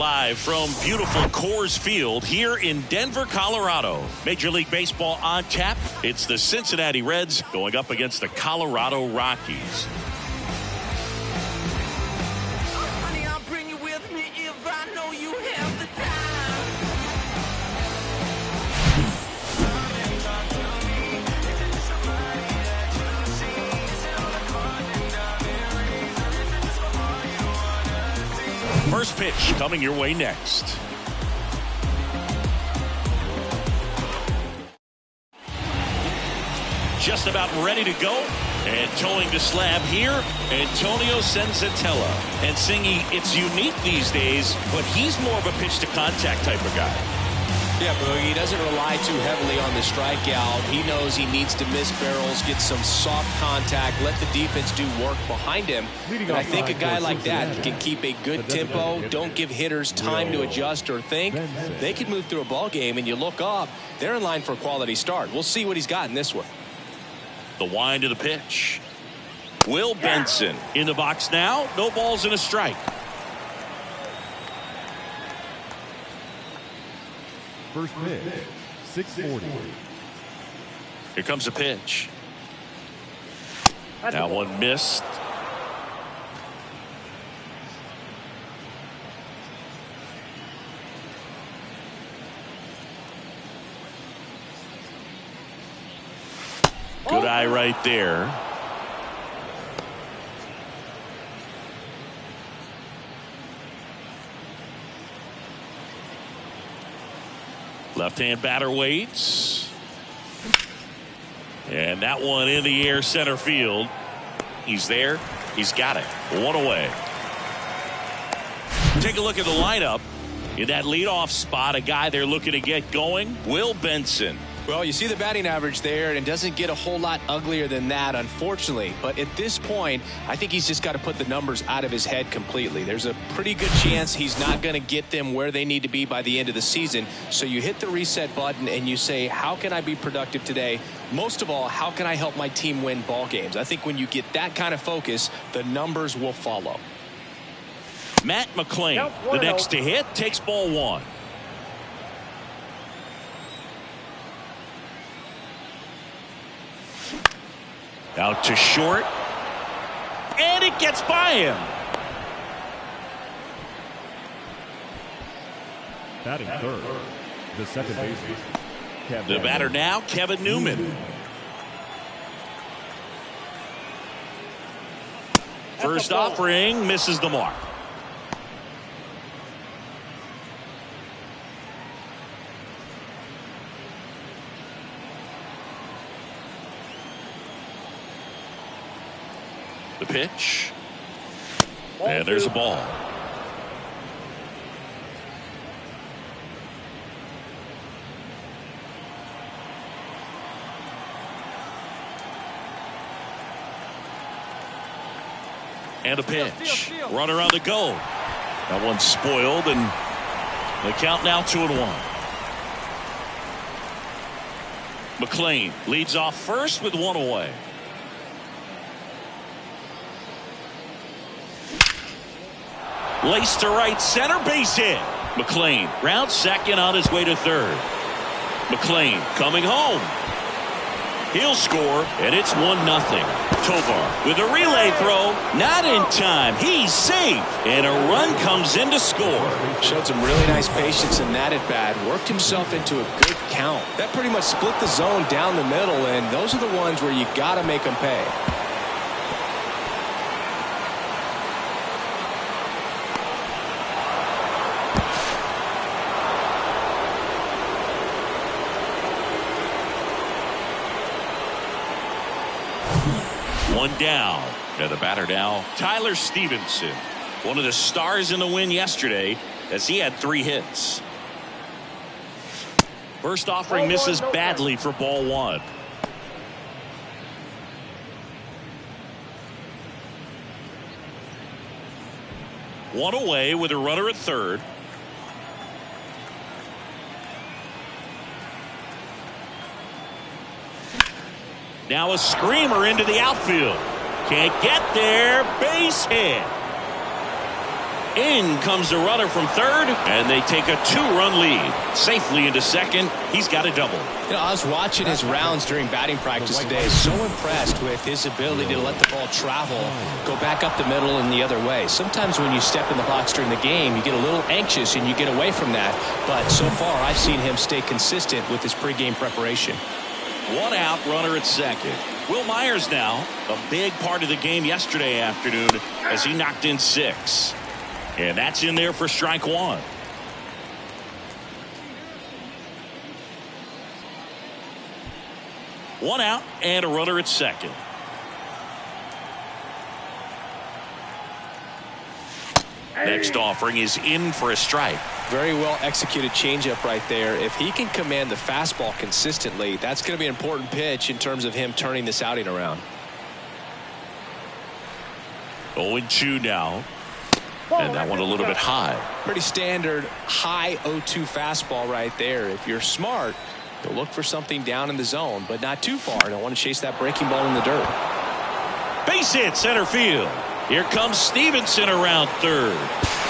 Live from beautiful Coors Field here in Denver, Colorado. Major League Baseball on tap. It's the Cincinnati Reds going up against the Colorado Rockies. Honey, I'll bring you with me if I know you have the time. First pitch coming your way next. Just about ready to go. And towing the slab here, Antonio Senzatella. And Singy, it's unique these days, but he's more of a pitch-to-contact type of guy. Yeah, Boogie, he doesn't rely too heavily on the strikeout. He knows he needs to miss barrels, get some soft contact, let the defense do work behind him. And I think a guy like that can keep a good tempo, don't give hitters time to adjust or think. They could move through a ball game, and you look up, they're in line for a quality start. We'll see what he's got in this one. The wind of the pitch. Will Benson in the box now. No balls and a strike. First pitch, 640. Here comes a pitch. That one missed. Good eye right there. Left-hand batter waits. And that one in the air center field. He's there. He's got it. One away. Take a look at the lineup. In that leadoff spot, a guy they're looking to get going, Will Benson. Well, you see the batting average there, and it doesn't get a whole lot uglier than that, unfortunately. But at this point, I think he's just got to put the numbers out of his head completely. There's a pretty good chance he's not going to get them where they need to be by the end of the season. So you hit the reset button and you say, how can I be productive today? Most of all, how can I help my team win ball games? I think when you get that kind of focus, the numbers will follow. Matt McClain, the next to hit, takes ball one. Out to short. And it gets by him. Batting third, the second baseman. The batter now, Kevin Newman. First offering misses the mark. The pitch. And there's a ball. And a pitch. Runner on the go. That one's spoiled, and the count now 2-1. McClain leads off first with one away. Laced to right center, base hit. McClain rounds second on his way to third. McClain coming home. He'll score, and it's 1-0. Tovar with a relay throw, not in time. He's safe, and a run comes in to score. Showed some really nice patience in that at bat. Worked himself into a good count. That pretty much split the zone down the middle, and those are the ones where you got to make them pay. One down. And the batter now, Tyler Stevenson. One of the stars in the win yesterday as he had 3 hits. First offering misses badly for ball one. One away with a runner at third. Now a screamer into the outfield. Can't get there. Base hit. In comes the runner from third, and they take a 2-run lead. Safely into second. He's got a double. You know, I was watching his rounds during batting practice today. So impressed with his ability to let the ball travel, go back up the middle and the other way. Sometimes when you step in the box during the game, you get a little anxious and you get away from that. But so far, I've seen him stay consistent with his pregame preparation. 1 out, runner at second. Will Myers now, a big part of the game yesterday afternoon as he knocked in 6. And that's in there for strike 1. One out and a runner at second. Next offering is in for a strike. Very well executed changeup right there. If he can command the fastball consistently, that's going to be an important pitch in terms of him turning this outing around. 0-2 now. And that one a little bit high. Pretty standard high 0-2 fastball right there. If you're smart, you'll look for something down in the zone, but not too far. Don't want to chase that breaking ball in the dirt. Base hit center field. Here comes Stevenson around third.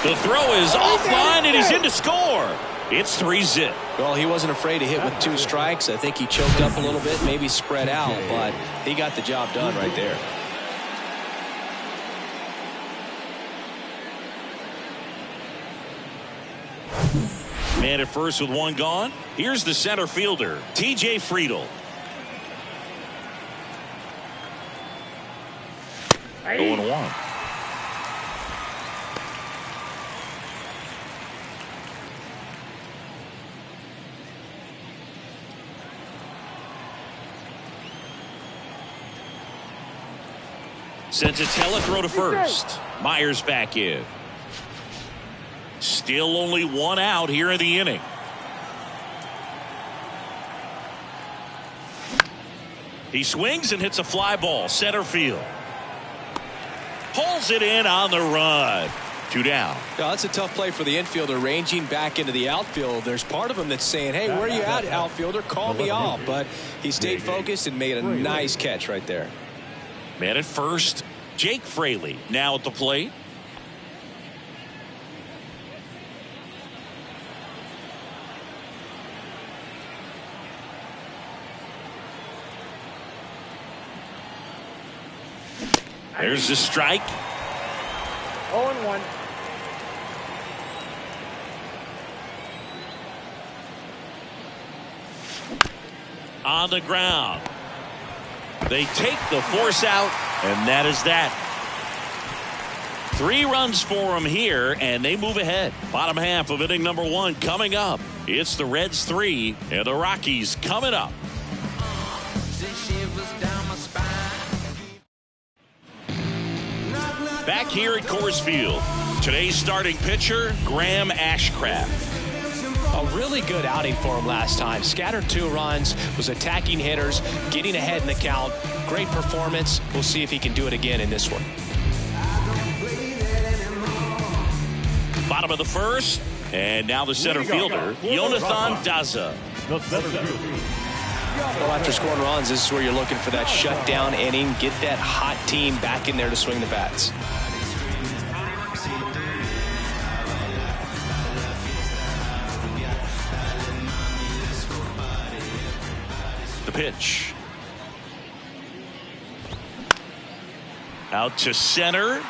The throw is offline and he's in to score. It's 3-zip. Well, he wasn't afraid to hit with 2 strikes. I think he choked up a little bit, maybe spread out, but he got the job done right there. Man at first with 1 gone. Here's the center fielder, T.J. Friedel. 0-1. Sends a throw to first. Myers back in. Still only 1 out here in the inning. He swings and hits a fly ball center field. Pulls it in on the run. 2 down. Now, that's a tough play for the infielder ranging back into the outfield. There's part of him that's saying, hey, where are you at, outfielder? Call me off. But he stayed focused and made a nice catch right there. Man at first, Jake Fraley now at the plate. There's the strike. 0-1. On the ground. They take the force out, and that is that. 3 runs for them here, and they move ahead. Bottom half of inning number 1 coming up. It's the Reds 3 and the Rockies coming up. Back here at Coors Field, today's starting pitcher, Graham Ashcraft. A really good outing for him last time. Scattered 2 runs, was attacking hitters, getting ahead in the count. Great performance. We'll see if he can do it again in this one. Bottom of the first, and now the center fielder, Jonathan Daza. The center fielder. Well, after scoring runs, this is where you're looking for that shutdown inning. Get that hot team back in there to swing the bats. The pitch. Out to center.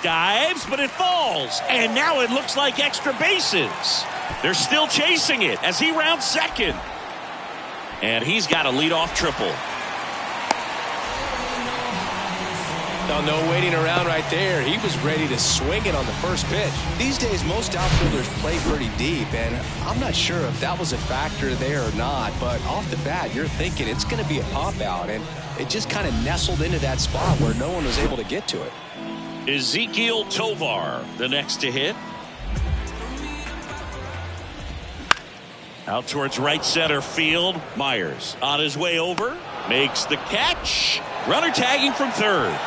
Dives, but it falls. And now it looks like extra bases. They're still chasing it as he rounds second. And he's got a leadoff triple. No waiting around right there. He was ready to swing it on the first pitch. These days, most outfielders play pretty deep, and I'm not sure if that was a factor there or not, but off the bat, you're thinking it's going to be a pop-out, and it just kind of nestled into that spot where no one was able to get to it. Ezekiel Tovar, the next to hit. Out towards right center field. Myers on his way over. Makes the catch. Runner tagging from third.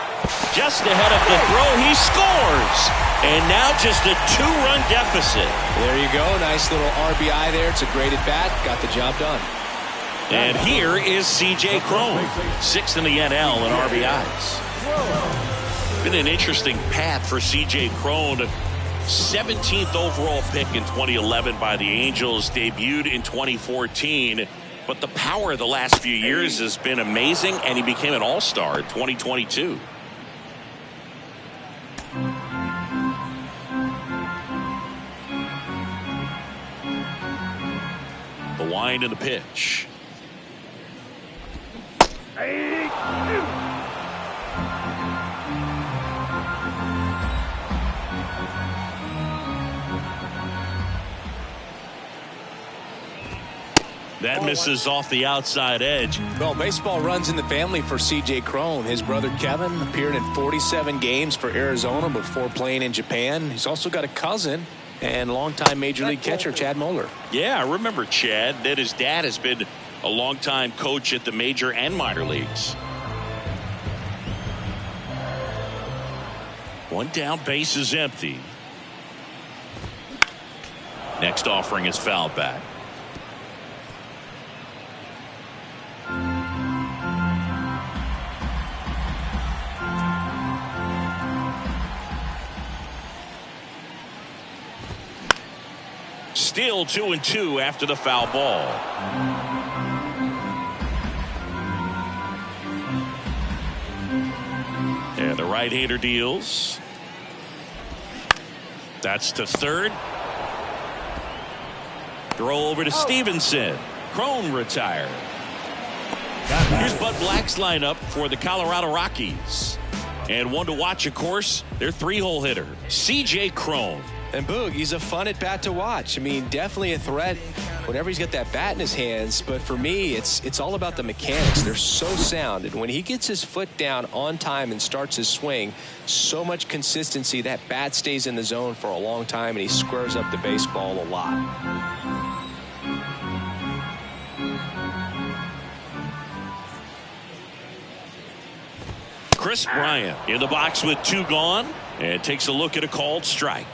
Just ahead of the throw. He scores. And now just a 2-run deficit. There you go. Nice little RBI there. It's a great at-bat. Got the job done. And here is C.J. Cron. 6th in the NL in RBIs. Been an interesting path for C.J. Cron. 17th overall pick in 2011 by the Angels, debuted in 2014. But the power of the last few years has been amazing, and he became an all-star in 2022. The wind and the pitch. That misses off the outside edge. Well, baseball runs in the family for C.J. Cron. His brother Kevin appeared in 47 games for Arizona before playing in Japan. He's also got a cousin and longtime Major League catcher Chad Moeller. Yeah, I remember Chad. That his dad has been a longtime coach at the major and minor leagues. One down, base is empty. Next offering is fouled back. Still 2-2 after the foul ball. And the right-hander deals. That's to third. Throw over to Stevenson. Cron retired. Here's Bud Black's lineup for the Colorado Rockies. And one to watch, of course, their three-hole hitter, C.J. Cron. And Boog, he's a fun at bat to watch. I mean, definitely a threat whenever he's got that bat in his hands. But for me, it's all about the mechanics. They're so sound. And when he gets his foot down on time and starts his swing, so much consistency, that bat stays in the zone for a long time, and he squares up the baseball a lot. Chris Bryant in the box with two gone and takes a look at a called strike.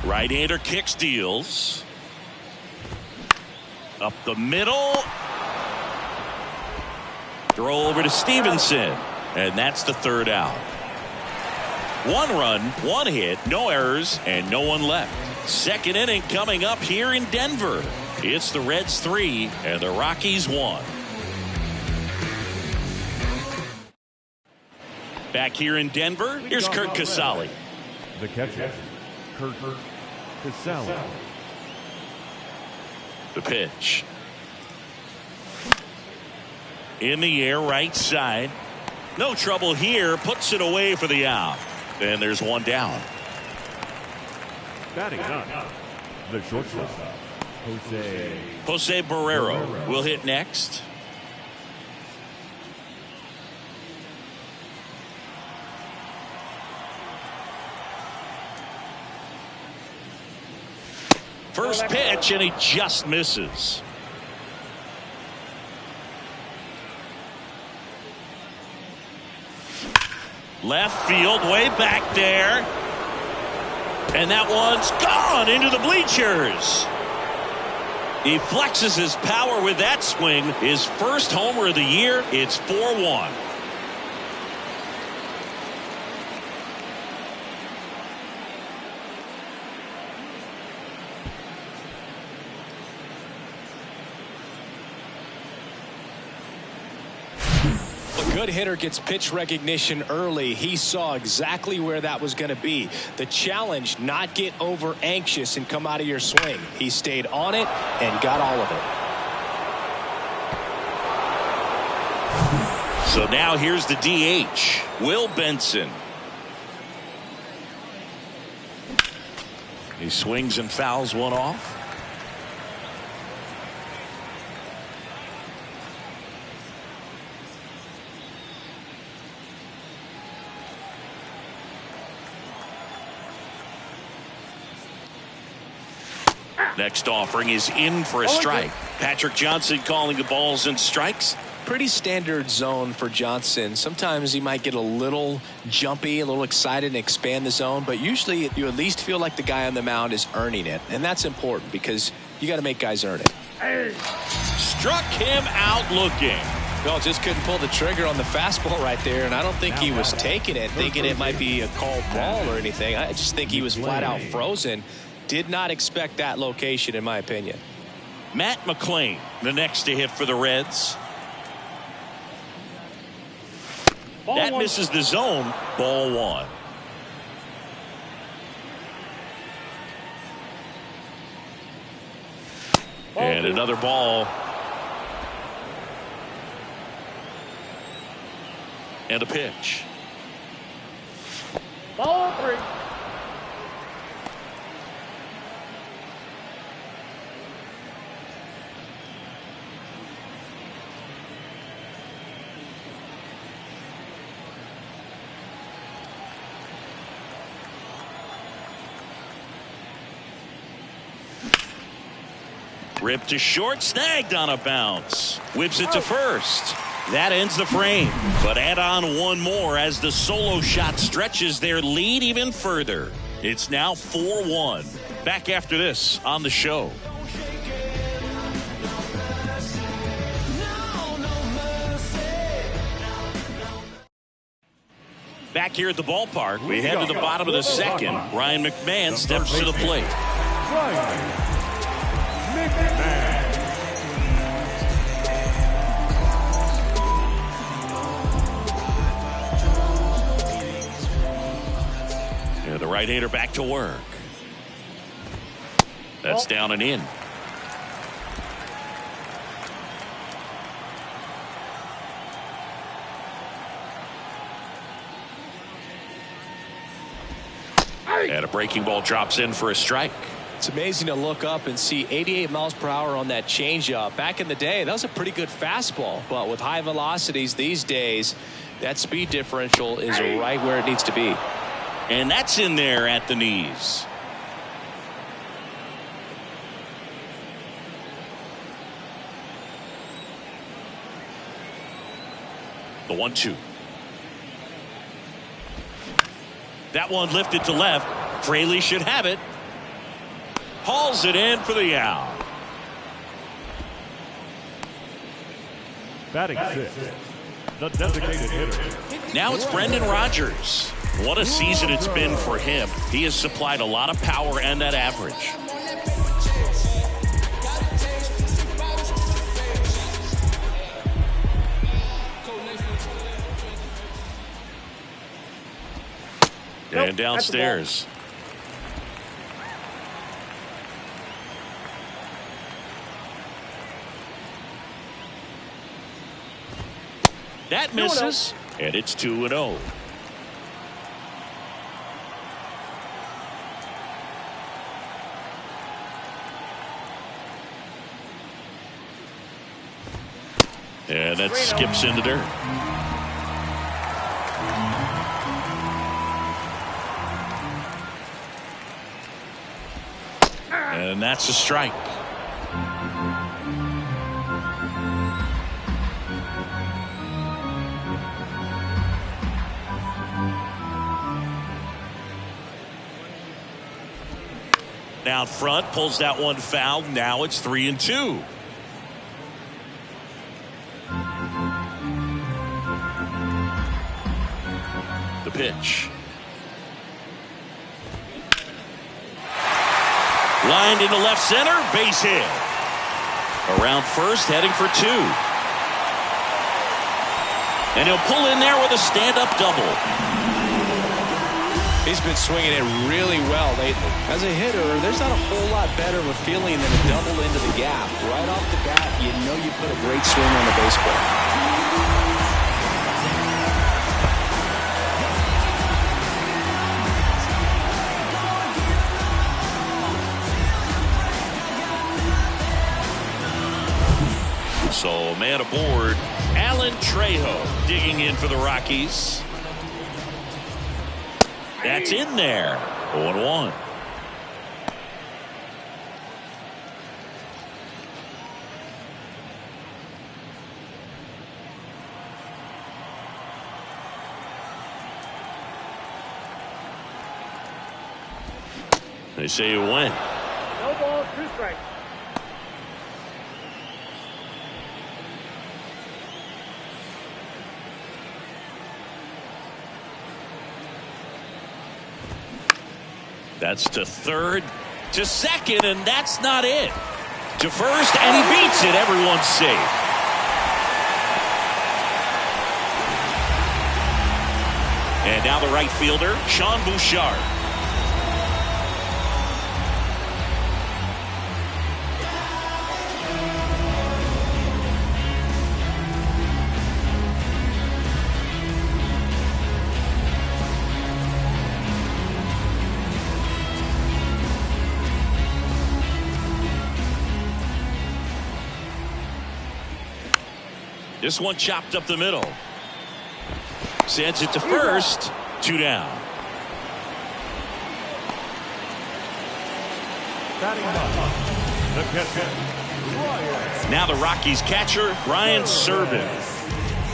Right-hander kicks, deals. Up the middle. Throw over to Stevenson. And that's the third out. One run, one hit, no errors, and no one left. Second inning coming up here in Denver. It's the Reds 3 and the Rockies 1. Back here in Denver, here's Kurt Casale. The catcher, Kurt Casale. The pitch. In the air, right side. No trouble here. Puts it away for the out. And there's one down. Batting up, the shortstop, Jose Barrero will hit next. First pitch, and he just misses. Left field, way back there. And that one's gone into the bleachers. He flexes his power with that swing. His first homer of the year. It's 4-1. Good hitter gets pitch recognition early. He saw exactly where that was going to be. The challenge, not get over anxious and come out of your swing. He stayed on it and got all of it. So now here's the DH, Will Benson. He swings and fouls one off. Next offering is in for a strike. Patrick Johnson calling the balls and strikes. Pretty standard zone for Johnson. Sometimes he might get a little jumpy, a little excited and expand the zone, but usually you at least feel like the guy on the mound is earning it. And that's important because you got to make guys earn it. Struck him out looking. Well, just couldn't pull the trigger on the fastball right there, and I don't think he was taking it, thinking it might be a called ball or anything. I just think he was flat out frozen. Did not expect that location, in my opinion. Matt McLean, the next to hit for the Reds. That misses the zone. Ball one. And another ball. And a pitch. Ball 3. Ripped to short, snagged on a bounce. Whips it to first. That ends the frame. But add on one more as the solo shot stretches their lead even further. It's now 4-1. Back after this on the show. Back here at the ballpark, we head to the bottom of the second. Ryan McMahon steps to the plate. And the right-hander back to work. That's down and in. And a breaking ball drops in for a strike. It's amazing to look up and see 88 miles per hour on that changeup. Back in the day, that was a pretty good fastball. But with high velocities these days, that speed differential is right where it needs to be. And that's in there at the knees. The 1-2. That one lifted to left. Fraley should have it. Hauls it in for the out. Batting 6, the designated hitter. Now it's Brendan Rodgers. What a season it's been for him. He has supplied a lot of power and that average. And downstairs. That misses, and it's 2-0. And that skips into dirt. And that's a strike. Out front, pulls that one foul. Now it's 3-2. The pitch. Lined into left center, base hit. Around first, heading for 2. And he'll pull in there with a stand-up double. He's been swinging it really well lately. As a hitter, there's not a whole lot better of a feeling than a double into the gap. Right off the bat, you know you put a great swing on the baseball. So, man aboard, Alan Trejo digging in for the Rockies. That's in there. 0-1. They say you win. No ball, 2 strikes. That's to third, to second, and that's not it. To first, and he beats it. Everyone's safe. And now the right fielder, Sean Bouchard. This one chopped up the middle. Sends it to first. 2 down. Now the Rockies catcher, Ryan Serban.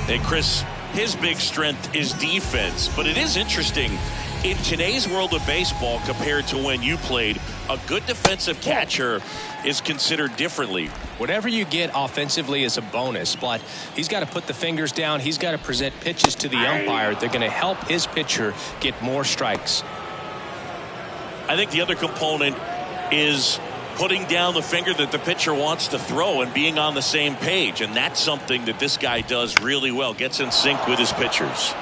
And Chris, his big strength is defense. But it is interesting. In today's world of baseball compared to when you played, a good defensive catcher is considered differently. Whatever you get offensively is a bonus, but he's got to put the fingers down. He's got to present pitches to the umpire. They're going to help his pitcher get more strikes. I think the other component is putting down the finger that the pitcher wants to throw and being on the same page. And that's something that this guy does really well. Gets in sync with his pitchers.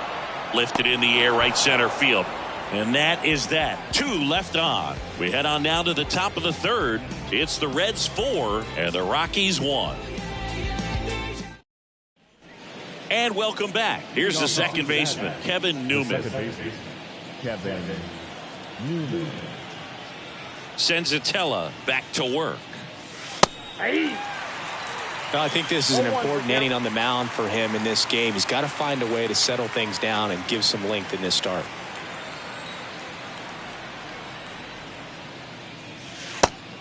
Lifted in the air, right center field. And that is that. 2 left on. We head on down to the top of the third. It's the Reds 4 and the Rockies 1. And welcome back. Here's the second baseman, Kevin Newman. Senzatella back to work. Well, I think this is an important inning on the mound for him in this game. He's got to find a way to settle things down and give some length in this start.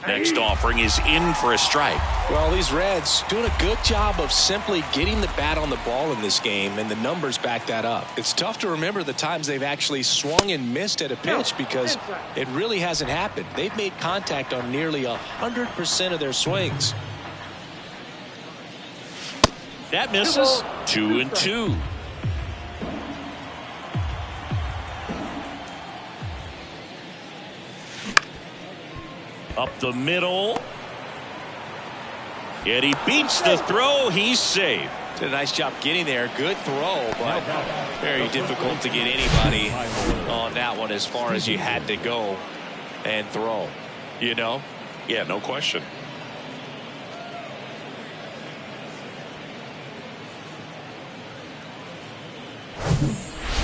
Next offering is in for a strike. Well, these Reds doing a good job of simply getting the bat on the ball in this game, and the numbers back that up. It's tough to remember the times they've actually swung and missed at a pitch because it really hasn't happened. They've made contact on nearly 100% of their swings. That misses. 2-2. Up the middle. And he beats the throw. He's safe. Did a nice job getting there. Good throw, but very difficult to get anybody on that one as far as you had to go and throw. You know? Yeah, no question.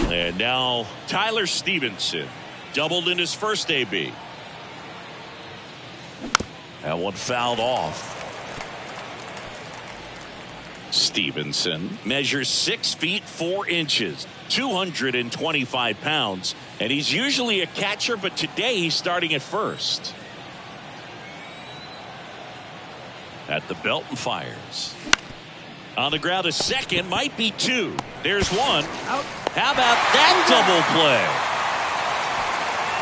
And now Tyler Stevenson doubled in his first AB. That one fouled off. Stevenson measures 6 feet 4 inches, 225 pounds, and he's usually a catcher, but today he's starting at first. At the belt and fires. On the ground, a second, might be 2. There's 1. How about that double play?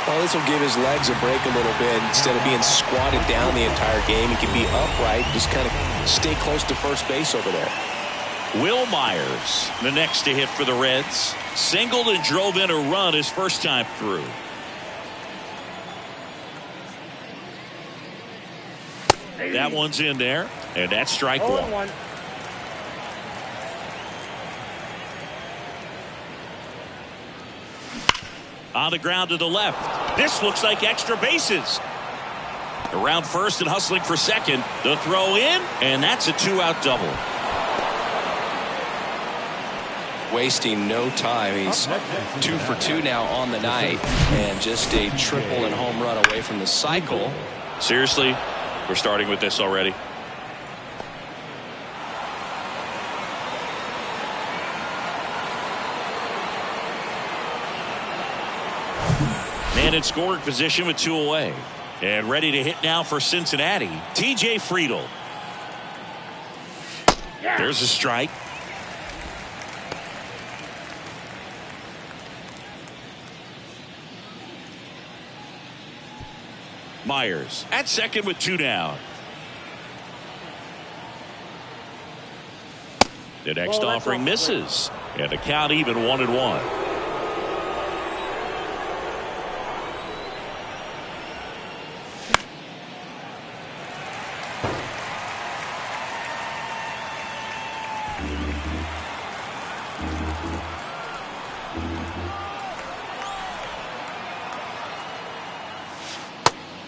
Well, this will give his legs a break a little bit. Instead of being squatted down the entire game, he can be upright, just kind of stay close to first base over there. Will Myers, the next to hit for the Reds, singled and drove in a run his first time through. That one's in there, and that's strike 1. On the ground to the left. This looks like extra bases. Around first and hustling for second. The throw in, and that's a 2-out double. Wasting no time. He's 2 for 2 now on the night, and just a triple and home run away from the cycle. Seriously, we're starting with this already. Man in scoring position with 2 away. And ready to hit now for Cincinnati, TJ Friedl. There's a strike. Myers at second with 2 down. The next offering misses. And the count even 1-1.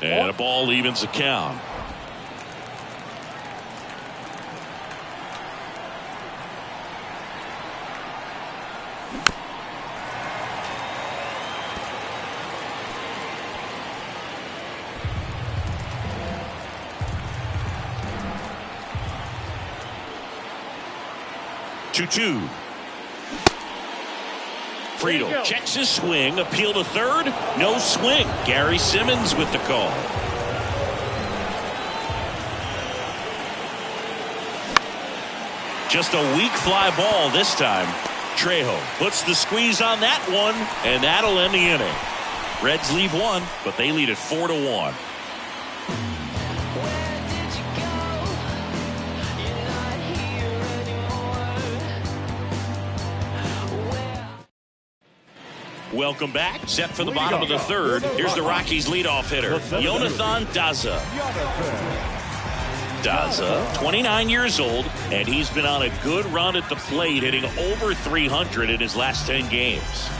And a ball evens the count. Two. Friedel checks his swing, appeal to third, no swing. Gary Simmons with the call. Just a weak fly ball this time. Trejo puts the squeeze on that one, and that'll end the inning. Reds leave one, but they lead it 4-1. Welcome back. Set for the bottom of the third. Here's the Rockies' leadoff hitter, Jonathan Daza. Daza, 29 years old, and he's been on a good run at the plate, hitting over 300 in his last 10 games.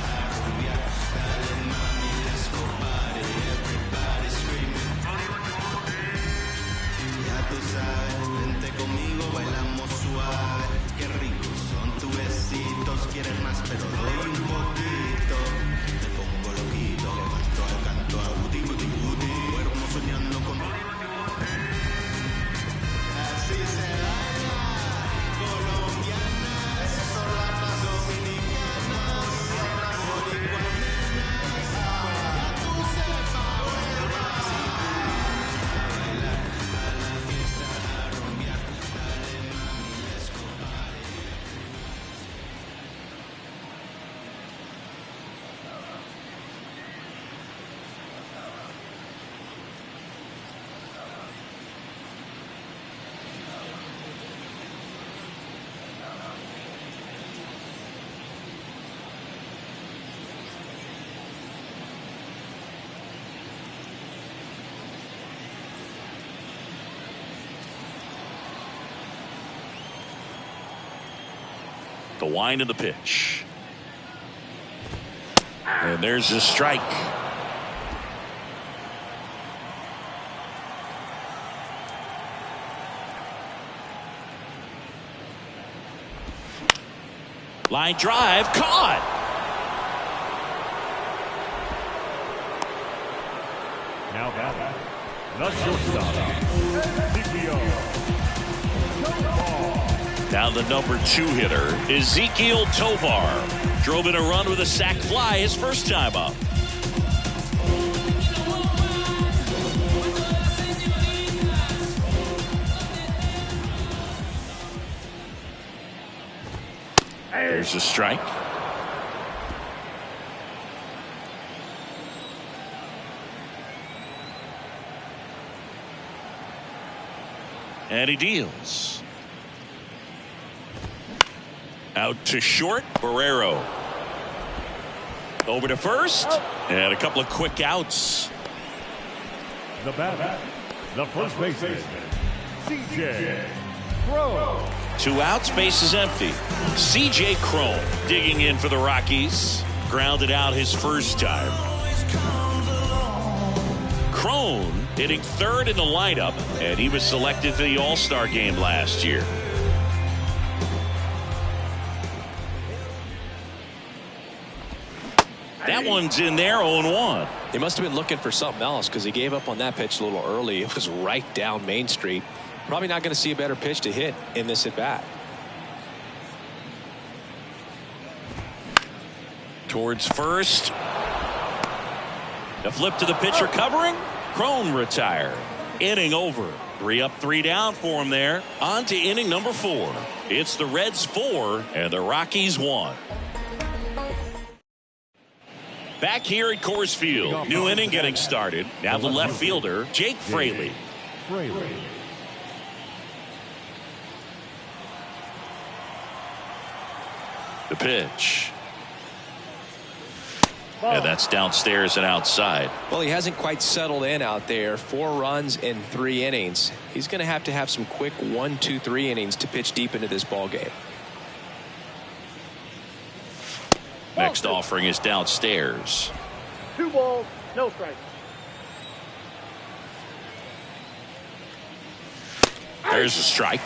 The wind of the pitch. And there's a strike. Line drive caught. Now batting, the shortstop, Now the number 2 hitter, Ezekiel Tovar. Drove in a run with a sac fly his first time up. There's a strike. And he deals. Out to short, Barrero. Over to first, and a couple of quick outs. the batter, the first baseman, C.J. Cron. 2 outs, base is empty. C.J. Cron digging in for the Rockies. Grounded out his first time. Cron hitting third in the lineup, and he was selected for the All-Star game last year. That one's in there, 0-1. He must have been looking for something else because he gave up on that pitch a little early. It was right down Main Street. Probably not going to see a better pitch to hit in this at bat. Towards first. A flip to the pitcher covering. Cron retired. Inning over. 3 up, 3 down for him there. On to inning number 4. It's the Reds 4 and the Rockies 1. Back here at Coors Field. New inning getting started. Now the left fielder, Jake Fraley. The pitch. And that's downstairs and outside. Well, he hasn't quite settled in out there. 4 runs in 3 innings. He's going to have some quick 1, 2, 3 innings to pitch deep into this ball game. Next offering is downstairs. 2 balls, no strikes. There's a strike.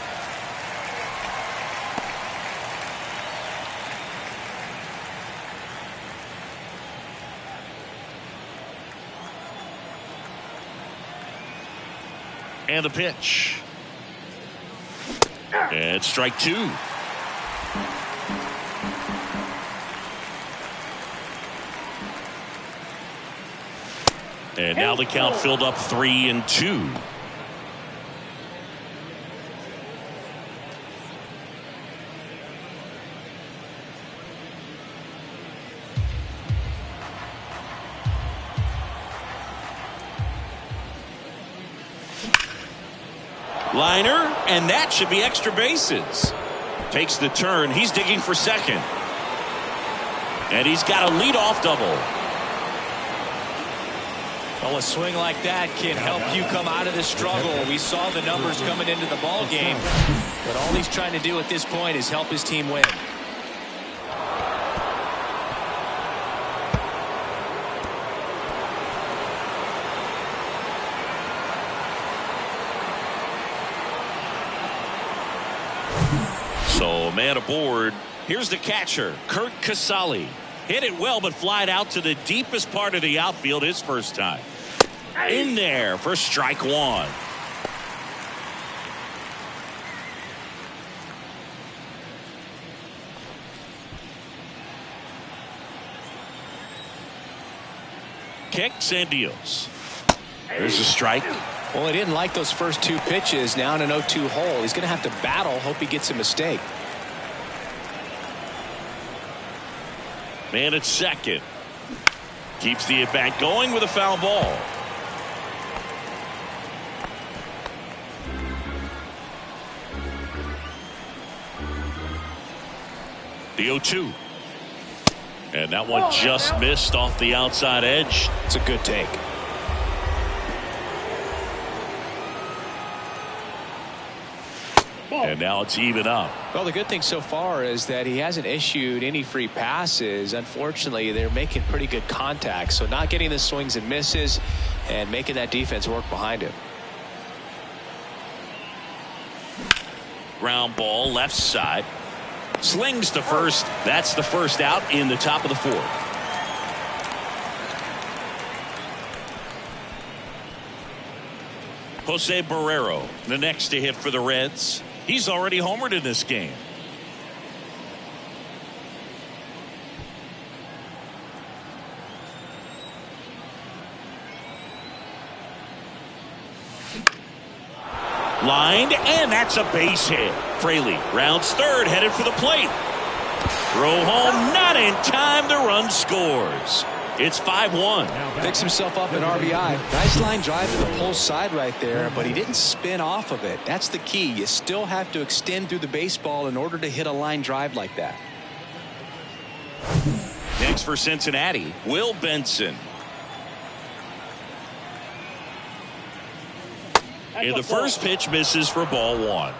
And the pitch. And strike two. And now the count filled up 3-2. Liner, and that should be extra bases. Takes the turn. He's digging for second. And he's got a leadoff double. Well, a swing like that can help you come out of the struggle. We saw the numbers coming into the ball game, but all he's trying to do at this point is help his team win. So, man aboard. Here's the catcher, Kurt Casale. Hit it well, but flied out to the deepest part of the outfield his first time. In there for strike one. Kicks and deals. There's a strike. Well, he didn't like those first two pitches. Now in an 0-2 hole, he's going to have to battle. Hope he gets a mistake. Man at second. Keeps the at-bat going with a foul ball. The 0-2. And that one just missed off the outside edge. It's a good take. And now it's even up. Well, the good thing so far is that he hasn't issued any free passes. Unfortunately, they're making pretty good contact. So not getting the swings and misses and making that defense work behind him. Ground ball left side. Slings to first. That's the first out in the top of the fourth. Jose Barrero, the next to hit for the Reds. He's already homered in this game. Lined, and that's a base hit. Fraley rounds third, headed for the plate. Throw home, not in time. The run scores. It's 5-1. Picks himself up an RBI. Nice line drive to the pull side right there, but he didn't spin off of it. That's the key. You still have to extend through the baseball in order to hit a line drive like that. Next for Cincinnati, Will Benson. And the first pitch misses for ball one.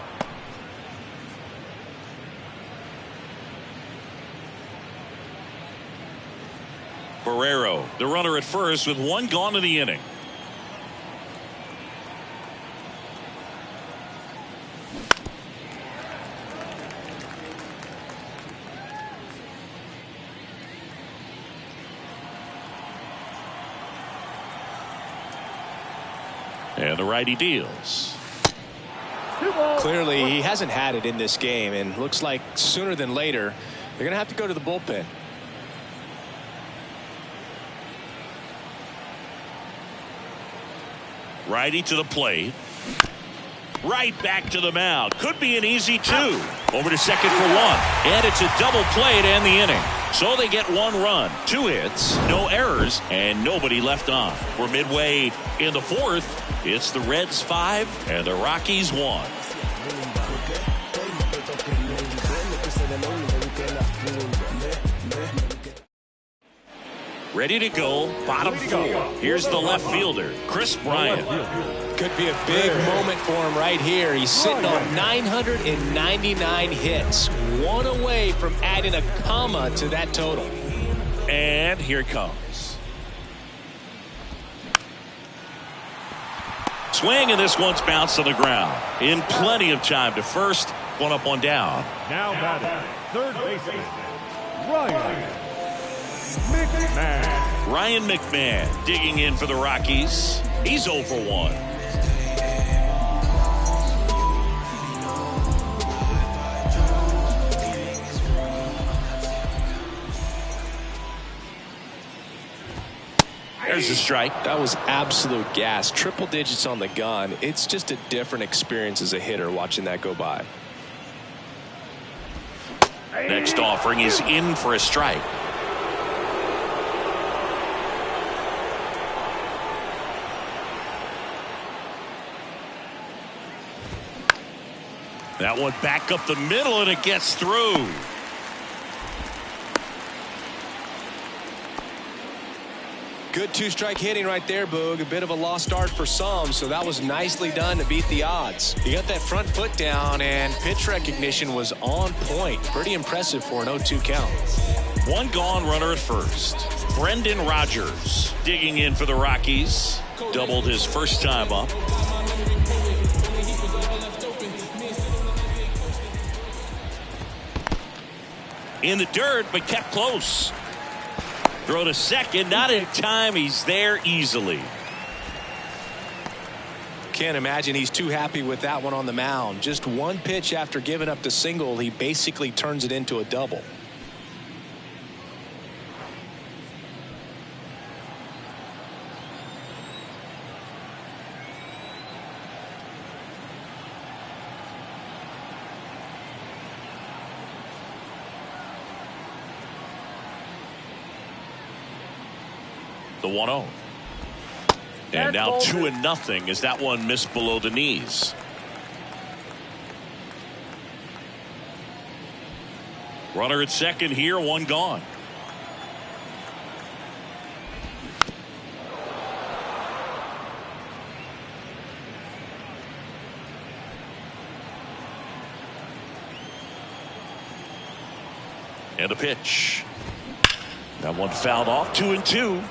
Barrero, the runner at first with one gone in the inning. And the righty deals. Clearly, he hasn't had it in this game, and looks like sooner than later, they're going to have to go to the bullpen. Righty to the plate. Right back to the mound. Could be an easy two. Over to second for one. And it's a double play to end the inning. So they get one run, 2 hits, no errors, and nobody left on. We're midway in the fourth. It's the Reds 5 and the Rockies 1. Ready to go, bottom 4. Here's the left fielder, Chris Bryant. Could be a big moment for him right here. He's sitting on 999 hits. One away from adding a comma to that total. And here it comes. swing, and this one's bounced on the ground. In plenty of time to first. One up, one down. Now batting, third baseman, Ryan McMahon. Ryan McMahon digging in for the Rockies. He's 0 for 1. There's a strike. That was absolute gas. Triple digits on the gun. It's just a different experience as a hitter watching that go by. Next offering is in for a strike. That one back up the middle, and it gets through. Good two-strike hitting right there, Boog. A bit of a lost start for some, so that was nicely done to beat the odds. He got that front foot down, and pitch recognition was on point. Pretty impressive for an 0-2 count. One gone, runner at first. Brendan Rodgers digging in for the Rockies. Doubled his first time up. In the dirt, but kept close. Throw to second, not in time. He's there easily. Can't imagine he's too happy with that one on the mound. Just one pitch after giving up the single, he basically turns it into a double. The 1-0. And now 2-0 as that one missed below the knees. Runner at second here, one gone. And a pitch. That one fouled off. 2-2.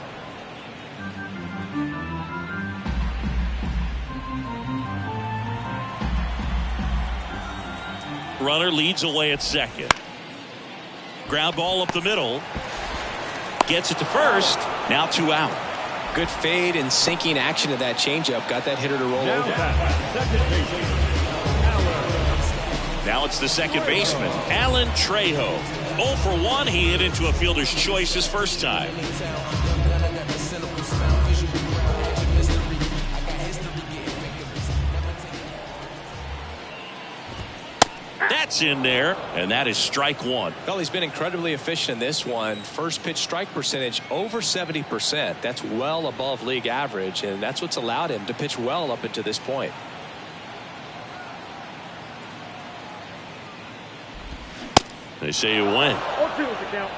Runner leads away at second. Ground ball up the middle. Gets it to first. Now 2 out. Good fade and sinking action of that changeup. Got that hitter to roll over. Now it's the second baseman, Alan Trejo. 0 for 1. He hit into a fielder's choice his first time. That's in there, and that is strike one. Well, he's been incredibly efficient in this one. First pitch strike percentage over 70%. That's well above league average, and that's what's allowed him to pitch well up until this point. They say you win. 0-2 is the count.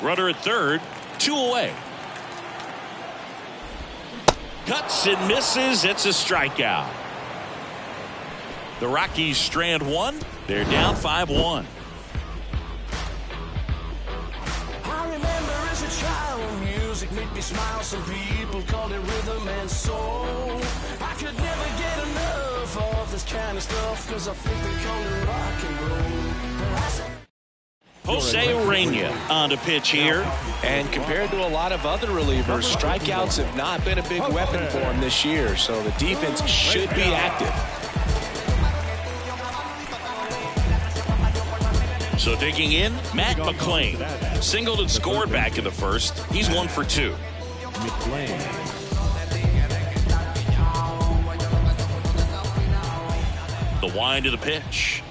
Runner at third, 2 away. Cuts and misses. It's a strikeout. The Rockies strand one. They're down 5-1. I remember as a child, music made me smile. Some people called it rhythm and soul. I could never get enough of this kind of stuff, cause I think they call it rock and roll. Jose Urena on to pitch here. And compared to a lot of other relievers, strikeouts have not been a big weapon for him this year, so the defense should be active. So digging in, Matt McLean. Singled and scored back in the first. He's 1 for 2. The wind of the pitch.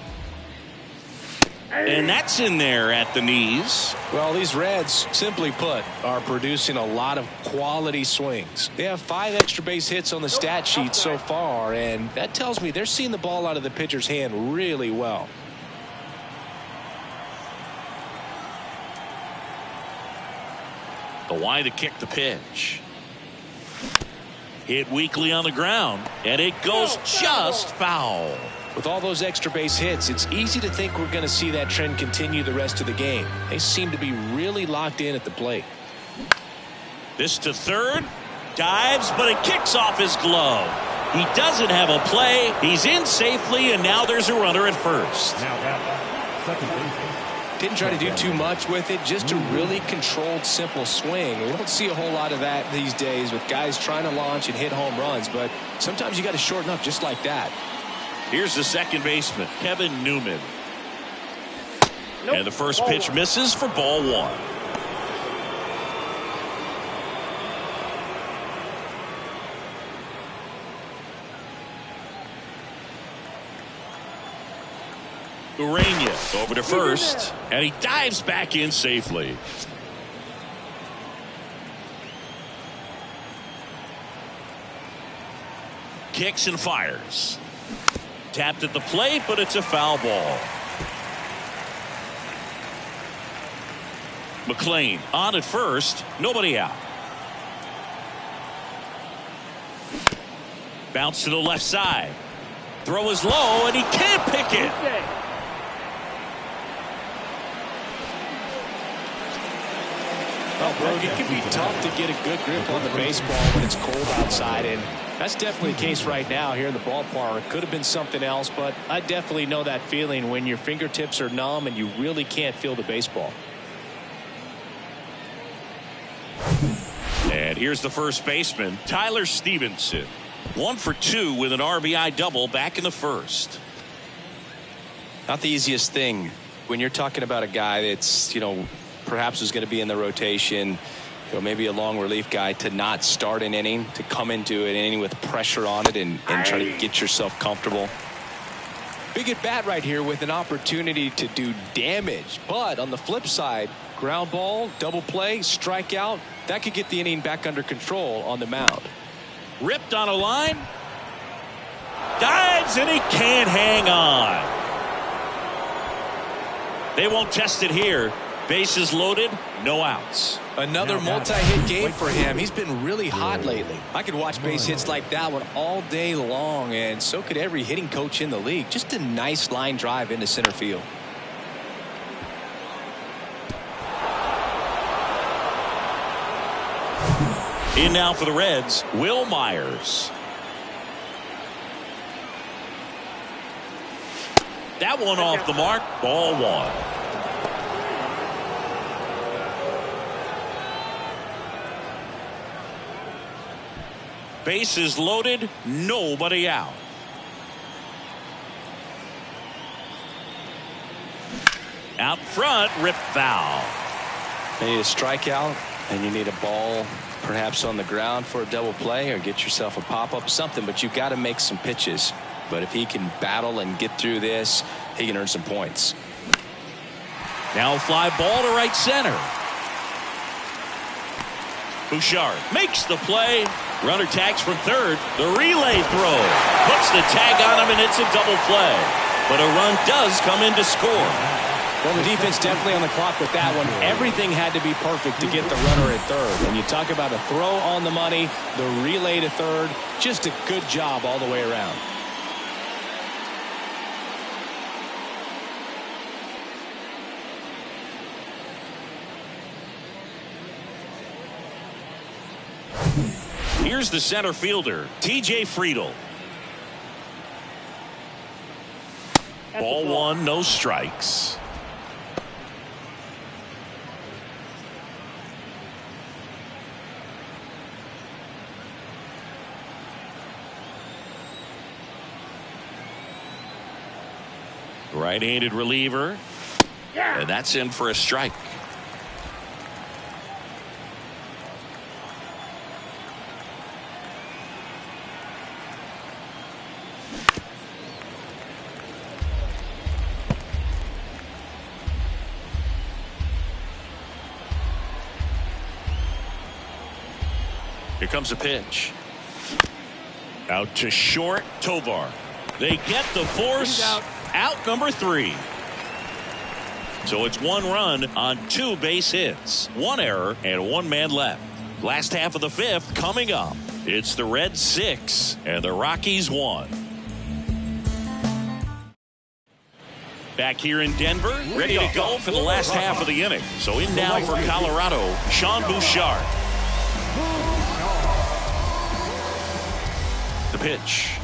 And that's in there at the knees. Well, these Reds, simply put, are producing a lot of quality swings. They have 5 extra base hits on the stat sheet so far, and that tells me they're seeing the ball out of the pitcher's hand really well. The wind to kick the pitch. Hit weakly on the ground, and it goes just foul. With all those extra base hits, it's easy to think we're going to see that trend continue the rest of the game. They seem to be really locked in at the plate. This to third. Dives, but it kicks off his glove. He doesn't have a play. He's in safely, and now there's a runner at first. Now that second baseman. Didn't try to do too much with it, just a really controlled, simple swing. We don't see a whole lot of that these days with guys trying to launch and hit home runs, but sometimes you got to shorten up just like that. Here's the second baseman, Kevin Newman. Nope. And the first pitch misses for ball one. Urania over to first, and he dives back in safely. Kicks and fires. Tapped at the plate, but it's a foul ball. McLean on at first, nobody out. Bounce to the left side. Throw is low, and he can't pick it. Well, it can be tough to get a good grip on the baseball when it's cold outside, and that's definitely the case right now here in the ballpark. It could have been something else, but I definitely know that feeling when your fingertips are numb and you really can't feel the baseball. And here's the first baseman, Tyler Stevenson. 1 for 2 with an RBI double back in the first. Not the easiest thing when you're talking about a guy that's, perhaps is going to be in the rotation, maybe a long relief guy, to not start an inning, to come into an inning with pressure on it and try to get yourself comfortable. Big at bat right here with an opportunity to do damage. But on the flip side, ground ball, double play, strikeout, that could get the inning back under control on the mound. Ripped on a line. Dives, and he can't hang on. They won't test it here. Bases loaded, no outs. Another multi-hit game for him. He's been really hot lately. I could watch base hits like that one all day long, and so could every hitting coach in the league. Just a nice line drive into center field. In now for the Reds, Will Myers. That one off the mark, ball one. Bases loaded, nobody out. Out front, ripped foul. You need a strikeout, and you need a ball perhaps on the ground for a double play, or get yourself a pop-up, something, but you got to make some pitches. But if he can battle and get through this, he can earn some points. Now a fly ball to right center. Bouchard makes the play. Runner tags from third. The relay throw puts the tag on him, and it's a double play. But a run does come in to score. Well, the defense definitely on the clock with that one. Everything had to be perfect to get the runner at third. When you talk about a throw on the money, the relay to third, just a good job all the way around. Here's the center fielder, T.J. Friedel. Ball one, no strikes. Right-handed reliever. And that's in for a strike. Here comes a pitch. Out to short, Tovar. They get the force. Out number 3. So it's 1 run on 2 base hits, 1 error, and 1 man left. Last half of the 5th coming up. It's the Reds 6 and the Rockies 1. Back here in Denver, ready to go for the last half of the inning. So in now for Colorado, Sean Bouchard. The pitch.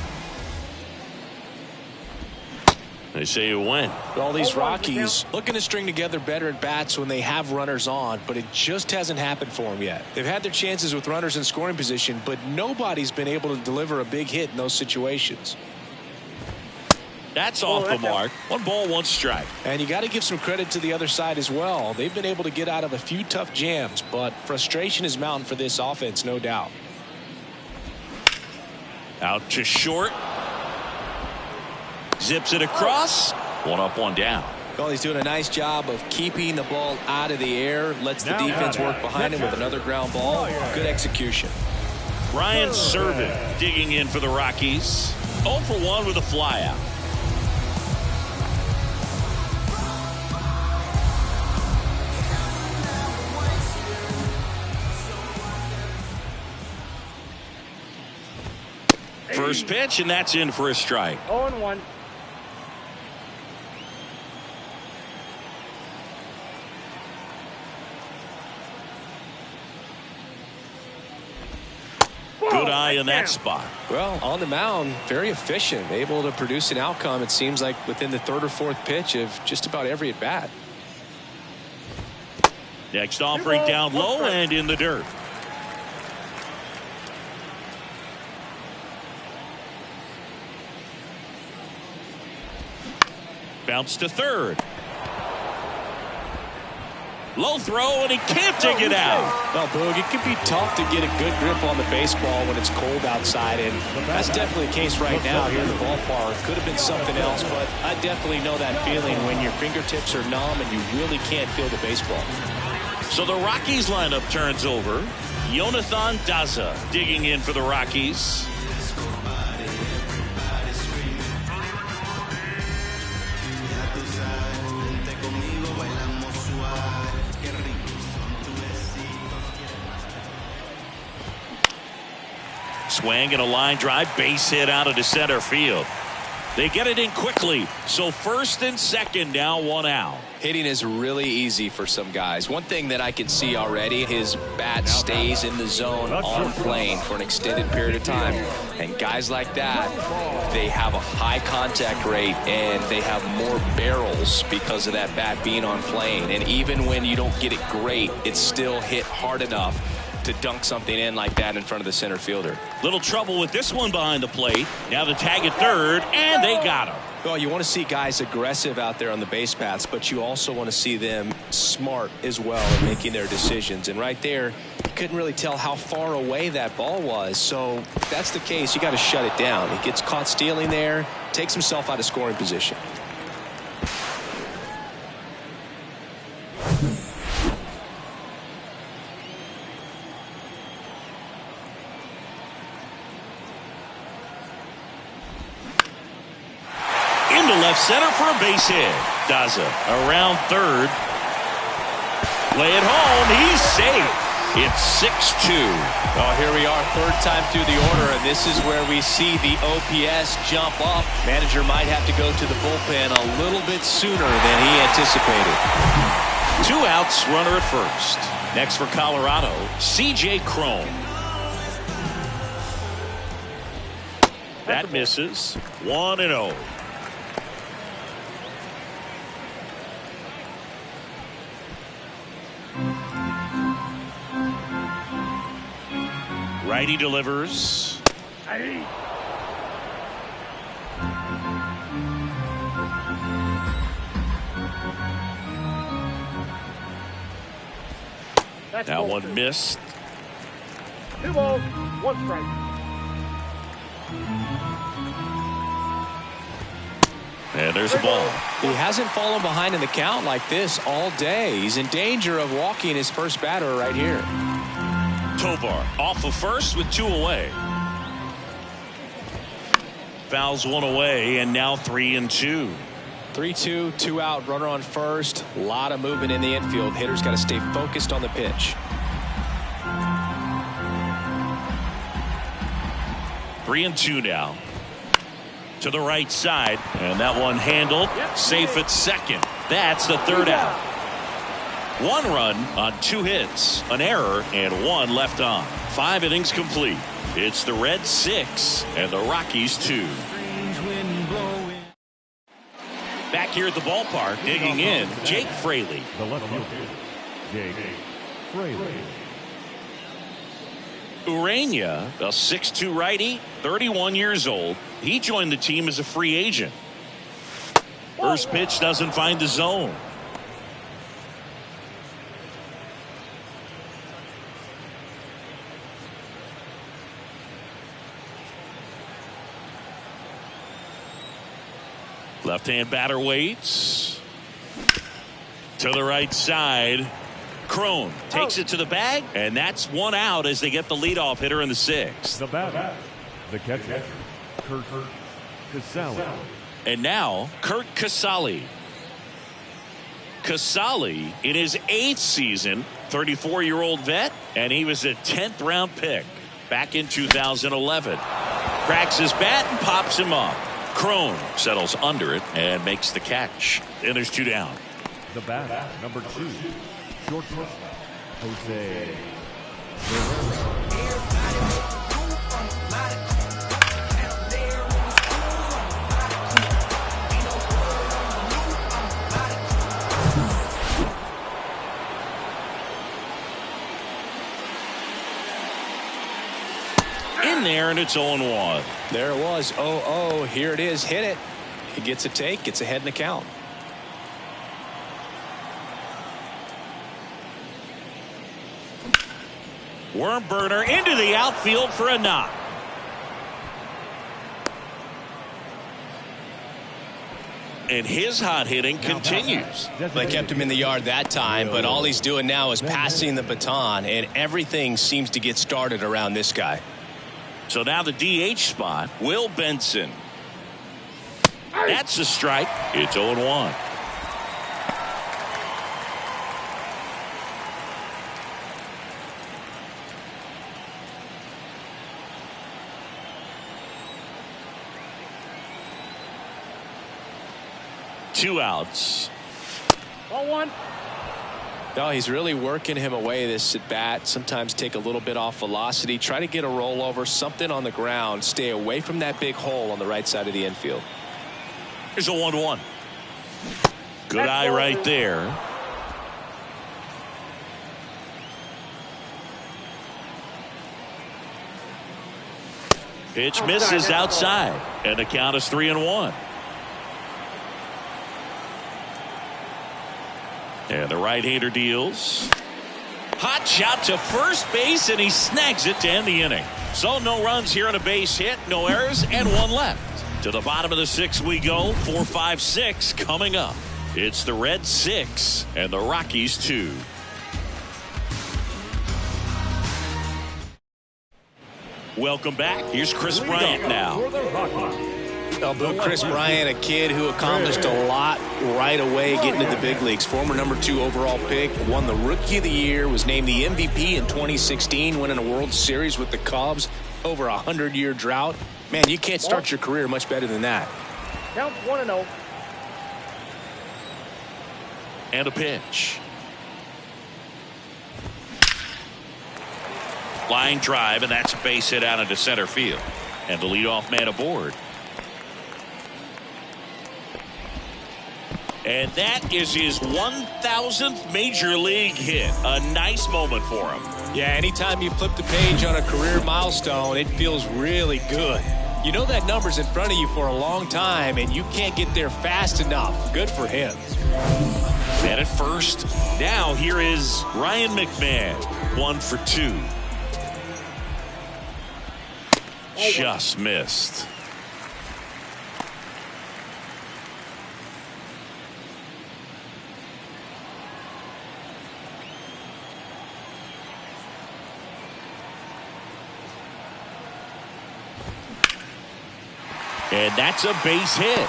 They say it went. All these Rockies looking to string together better at bats when they have runners on, but it just hasn't happened for them yet. They've had their chances with runners in scoring position, but nobody's been able to deliver a big hit in those situations. That's off the mark. 1 ball, 1 strike. And you got to give some credit to the other side as well. They've been able to get out of a few tough jams, but frustration is mounting for this offense, no doubt. Out to short. Zips it across. 1 up, 1 down. Well, he's doing a nice job of keeping the ball out of the air. Lets the defense work behind him with another ground ball. Good execution. Ryan Serven digging in for the Rockies. 0 for 1 with a flyout. First pitch, and that's in for a strike. 0-1. Good eye in that spot. Well, on the mound, very efficient, able to produce an outcome, it seems like, within the 3rd or 4th pitch of just about every at bat. Next offering down low and in the dirt. Bounce to 3rd. Low throw, and he can't dig it out. Well, Boog, it can be tough to get a good grip on the baseball when it's cold outside, and that's definitely the case right now here in the ballpark. Could have been something else, but I definitely know that feeling when your fingertips are numb and you really can't feel the baseball. So the Rockies lineup turns over. Jonathan Daza digging in for the Rockies. Swing and a line drive, base hit out into center field. They get it in quickly. So 1st and 2nd, now 1 out. Hitting is really easy for some guys. One thing that I can see already, his bat stays in the zone on plane for an extended period of time. And guys like that, they have a high contact rate and they have more barrels because of that bat being on plane. And even when you don't get it great, it's still hit hard enough to dunk something in like that in front of the center fielder. Little trouble with this one behind the plate. Now the tag at 3rd, and they got him. Well, you want to see guys aggressive out there on the base paths, but you also want to see them smart as well in making their decisions. And right there, you couldn't really tell how far away that ball was. So if that's the case, you got to shut it down. He gets caught stealing there, takes himself out of scoring position. Left center for a base hit. Daza around 3rd. Lay it home. He's safe. It's 6-2. Oh, here we are, 3rd time through the order, and this is where we see the OPS jump up. Manager might have to go to the bullpen a little bit sooner than he anticipated. 2 outs, runner at 1st. Next for Colorado, C.J. Cron. That misses. 1-0. Righty delivers. That one missed. 2 balls, 1 strike. And there's a ball. He hasn't fallen behind in the count like this all day. He's in danger of walking his first batter right here. Tovar off of 1st with 2 away. Fouls 1 away, and now 3-2. 3-2, 2 out, runner on 1st. A lot of movement in the infield. Hitters got to stay focused on the pitch. 3-2 now. To the right side, and that one handled. Safe at 2nd. That's the 3rd out. 1 run on 2 hits, an error, and 1 left on. 5 innings complete. It's the Reds 6 and the Rockies 2. Back here at the ballpark, digging in, Jake Fraley. The left fielder, Jake Fraley. Urania, a 6'2 righty, 31 years old. He joined the team as a free agent. First pitch doesn't find the zone. Left-hand batter waits. To the right side. Crone takes it to the bag, and that's 1 out as they get the leadoff hitter in the 6th. The batter, the catcher, Kurt Casale. And now, Kurt Casale. Casale, in his 8th season, 34-year-old vet, and he was a 10th-round pick back in 2011. Cracks his bat and pops him up. Crone settles under it and makes the catch. And there's 2 down. The batter, number 2, shortstop, Jose. In there, and it's 0-1. There it was. 0-0. Here it is. Hit it. He gets a take. Gets ahead in the count. Worm burner into the outfield for a knock. And his hot hitting continues. They kept him in the yard that time, but all he's doing now is passing the baton, and everything seems to get started around this guy. So now the DH spot, Will Benson. That's a strike. It's 0-1. Two outs. 1-1. No, he's really working him away this at bat. Sometimes take a little bit off velocity. Try to get a rollover, something on the ground. Stay away from that big hole on the right side of the infield. Here's a 1-1. Good eye right there. Pitch misses outside, and the count is 3-1. And the right-hander deals. Hot shot to first base, and he snags it to end the inning. So no runs here on a base hit, no errors, and 1 left. To the bottom of the 6th we go. 4, 5, 6 coming up. It's the Reds 6 and the Rockies 2. Welcome back. Here's Chris Bryant now. Chris Bryant, a kid who accomplished a lot right away getting to the big leagues. Former number 2 overall pick, won the Rookie of the Year, was named the MVP in 2016, winning a World Series with the Cubs over a 100-year drought. Man, you can't start your career much better than that. Counts 1-0. And a pitch. Line drive, and that's a base hit out into center field. And the leadoff man aboard. And that is his 1,000th major league hit. A nice moment for him. Yeah, anytime you flip the page on a career milestone, it feels really good. You know that number's in front of you for a long time, and you can't get there fast enough. Good for him. And at first, now here is Ryan McMahon. 1 for 2. Just missed. And that's a base hit.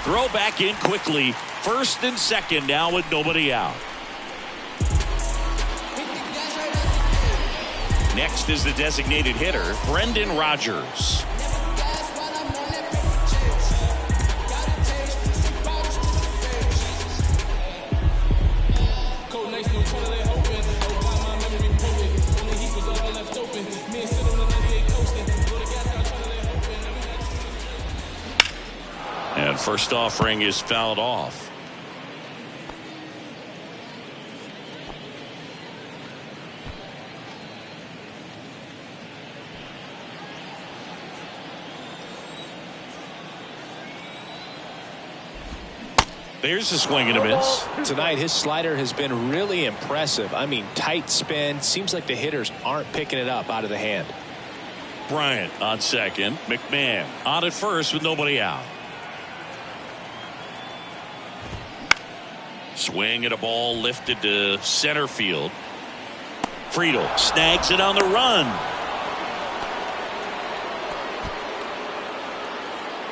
Throw back in quickly. First and second now with nobody out. Next is the designated hitter, Brendan Rodgers. And first offering is fouled off. There's a swing and a miss. Tonight, his slider has been really impressive. I mean, tight spin. Seems like the hitters aren't picking it up out of the hand. Bryant on second. McMahon on at first with nobody out. Swing at a ball lifted to center field. Friedel snags it on the run.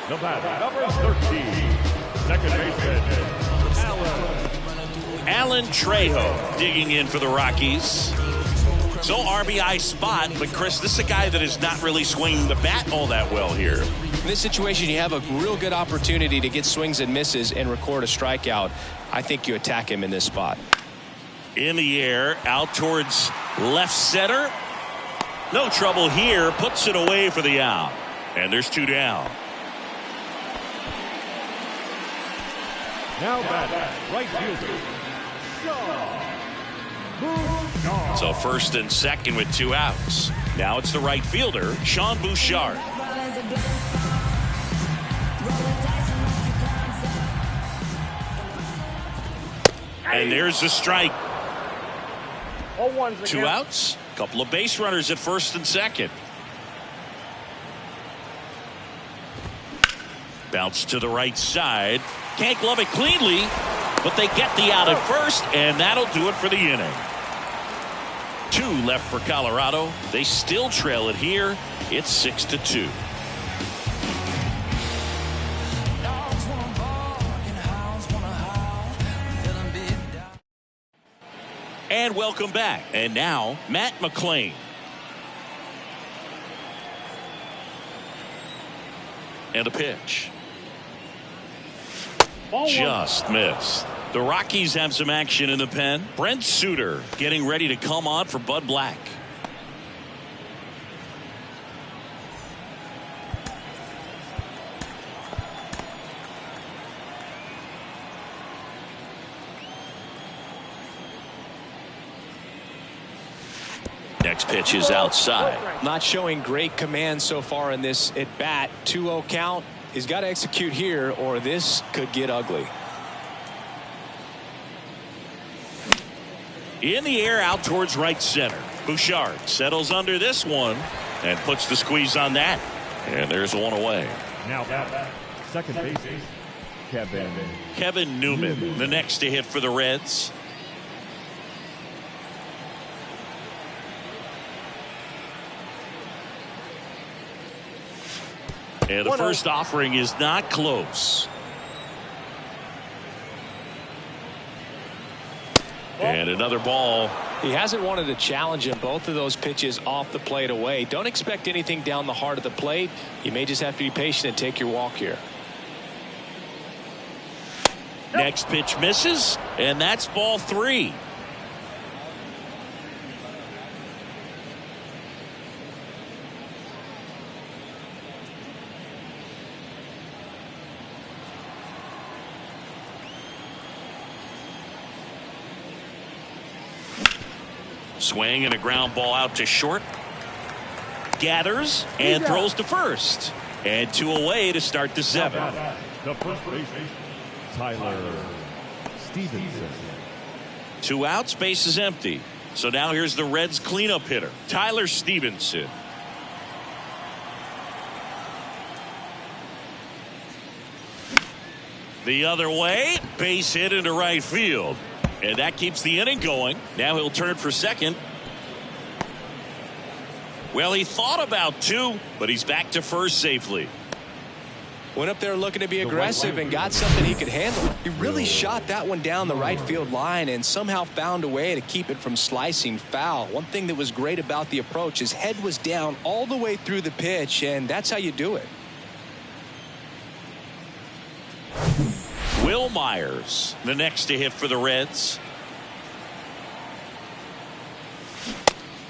The batter, number 13, second baseman, Alan Trejo digging in for the Rockies. So RBI spot, but Chris, this is a guy that is not really swinging the bat all that well here. In this situation, you have a real good opportunity to get swings and misses and record a strikeout. I think you attack him in this spot. In the air, out towards left center. No trouble here, puts it away for the out. And there's two down. now batting, right fielder, Shaw. So first and second with two outs. Now it's the right fielder, Sean Bouchard. And there's the strike. 0-1's the Two count. outs, couple of base runners at first and second. Bounce to the right side. Can't glove it cleanly, but they get the out at first, and that'll do it for the inning. Two left for Colorado. They still trail it here. It's 6-2. And welcome back. And now, Matt McClain. And a pitch. Ball one. Just missed. The Rockies have some action in the pen. Brent Suter getting ready to come on for Bud Black. Next pitch is outside. Not showing great command so far in this at bat. 2-0 count. He's got to execute here or this could get ugly. In the air out towards right center. Bouchard settles under this one and puts the squeeze on that. And there's one away. Now batting, second base, Kevin Newman, the next to hit for the Reds. And the first offering is not close. And another ball. He hasn't wanted to challenge him. Both of those pitches off the plate away. Don't expect anything down the heart of the plate. You may just have to be patient and take your walk here. Next pitch misses, and that's ball three. Swing and a ground ball out to short. Gathers and throws to first. And two away to start the seventh. the first baseman, Tyler Stevenson. Two outs, base is empty. So now here's the Reds cleanup hitter, Tyler Stevenson. The other way, base hit into right field. And that keeps the inning going. Now he'll turn for second. Well, he thought about two, but he's back to first safely. Went up there looking to be aggressive and got something he could handle. He really shot that one down the right field line and somehow found a way to keep it from slicing foul. One thing that was great about the approach, his head was down all the way through the pitch, and that's how you do it. Will Myers, the next to hit for the Reds.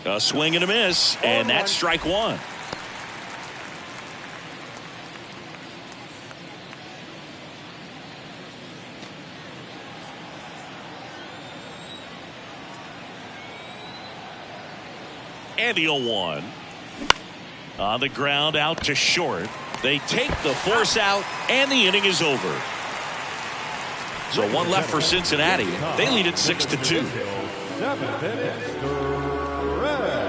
A swing and a miss, and that's strike one. And the 0-1. On the ground, out to short. They take the force out, and the inning is over. So one left for Cincinnati. They lead it 6-2. 7th inning, the Reds.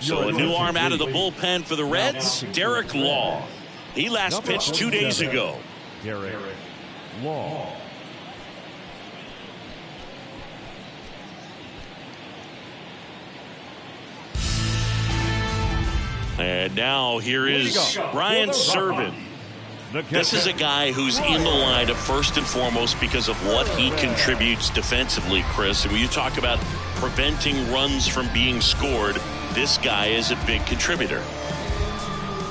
So a new arm out of the bullpen for the Reds, Derek Law. He last pitched 2 days ago. Derek Law. And now here is Brian Serven. This is a guy who's in the lineup first and foremost because of what he contributes defensively, Chris. And when you talk about preventing runs from being scored, this guy is a big contributor.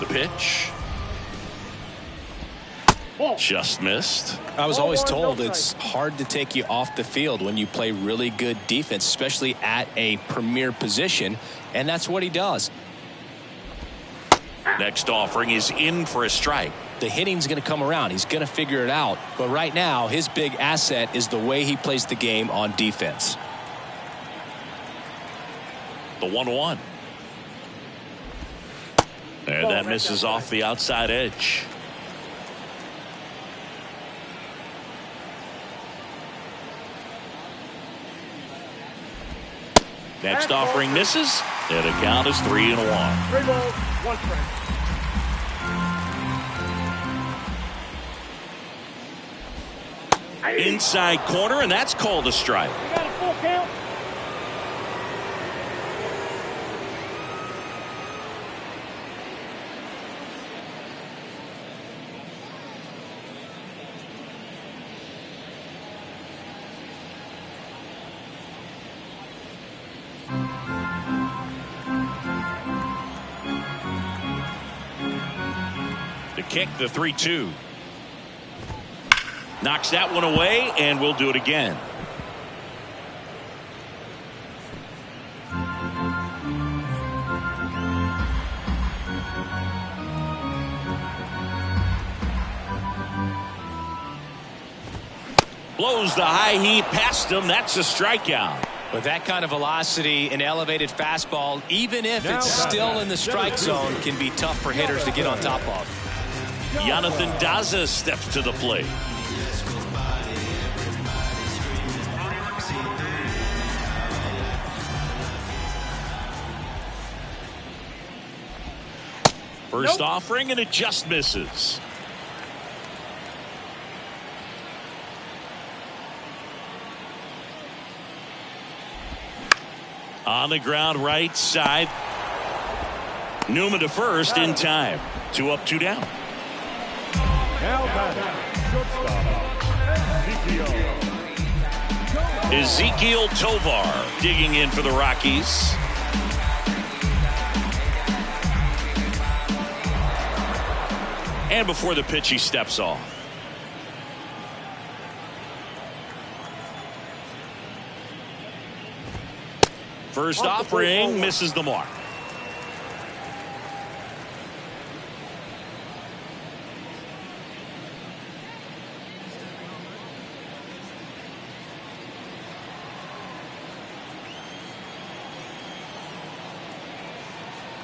The pitch. Just missed. I was always told it's hard to take you off the field when you play really good defense, especially at a premier position, and that's what he does. Next offering is in for a strike. The hitting's going to come around. He's going to figure it out. But right now, his big asset is the way he plays the game on defense. The 1-1. And that misses off the outside edge. Next offering misses, and the count is 3-1. 3 balls, 1 strike. Inside corner, and that's called a strike. You got a full count. The kick, the 3-2. Knocks that one away, and we'll do it again. Blows the high heat past him. That's a strikeout. With that kind of velocity, an elevated fastball, even if it's still in the strike zone, can be tough for hitters to get on top of. Jonathan Daza steps to the plate. First offering, and it just misses. On the ground, right side. Newman to first in time. 2 up, 2 down. Now batting, shortstop, Ezekiel Tovar digging in for the Rockies. And before the pitch, he steps off. First offering misses the mark.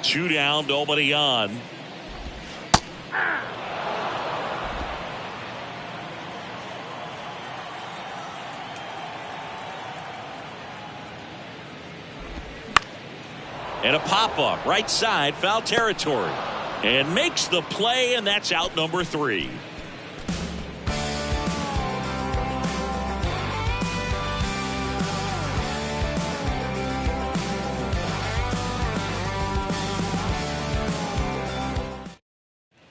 Two down, nobody on. And a pop-up, right side, foul territory. And makes the play, and that's out number 3.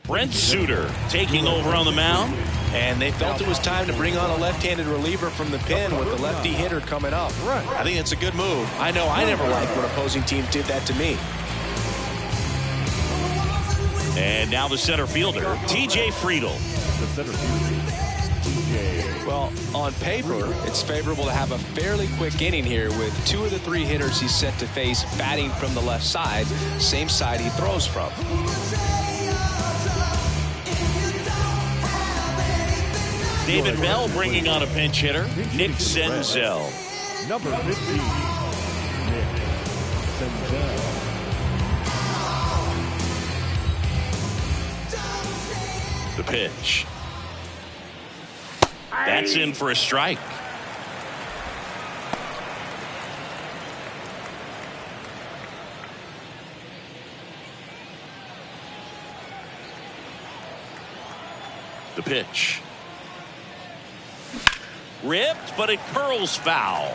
Brent Suter taking over on the mound. And they felt it was time to bring on a left-handed reliever from the pen with the lefty hitter coming up. I think it's a good move. I know I never liked when opposing teams did that to me. And now the center fielder, T.J. Friedl. the center fielder, TJ. Well, on paper, it's favorable to have a fairly quick inning here with 2 of the 3 hitters he's set to face batting from the left side, same side he throws from. David Bell bringing on a pinch hitter, Nick Senzel. Number 15, Nick Senzel. The pitch. That's in for a strike. The pitch. Ripped, but it curls foul.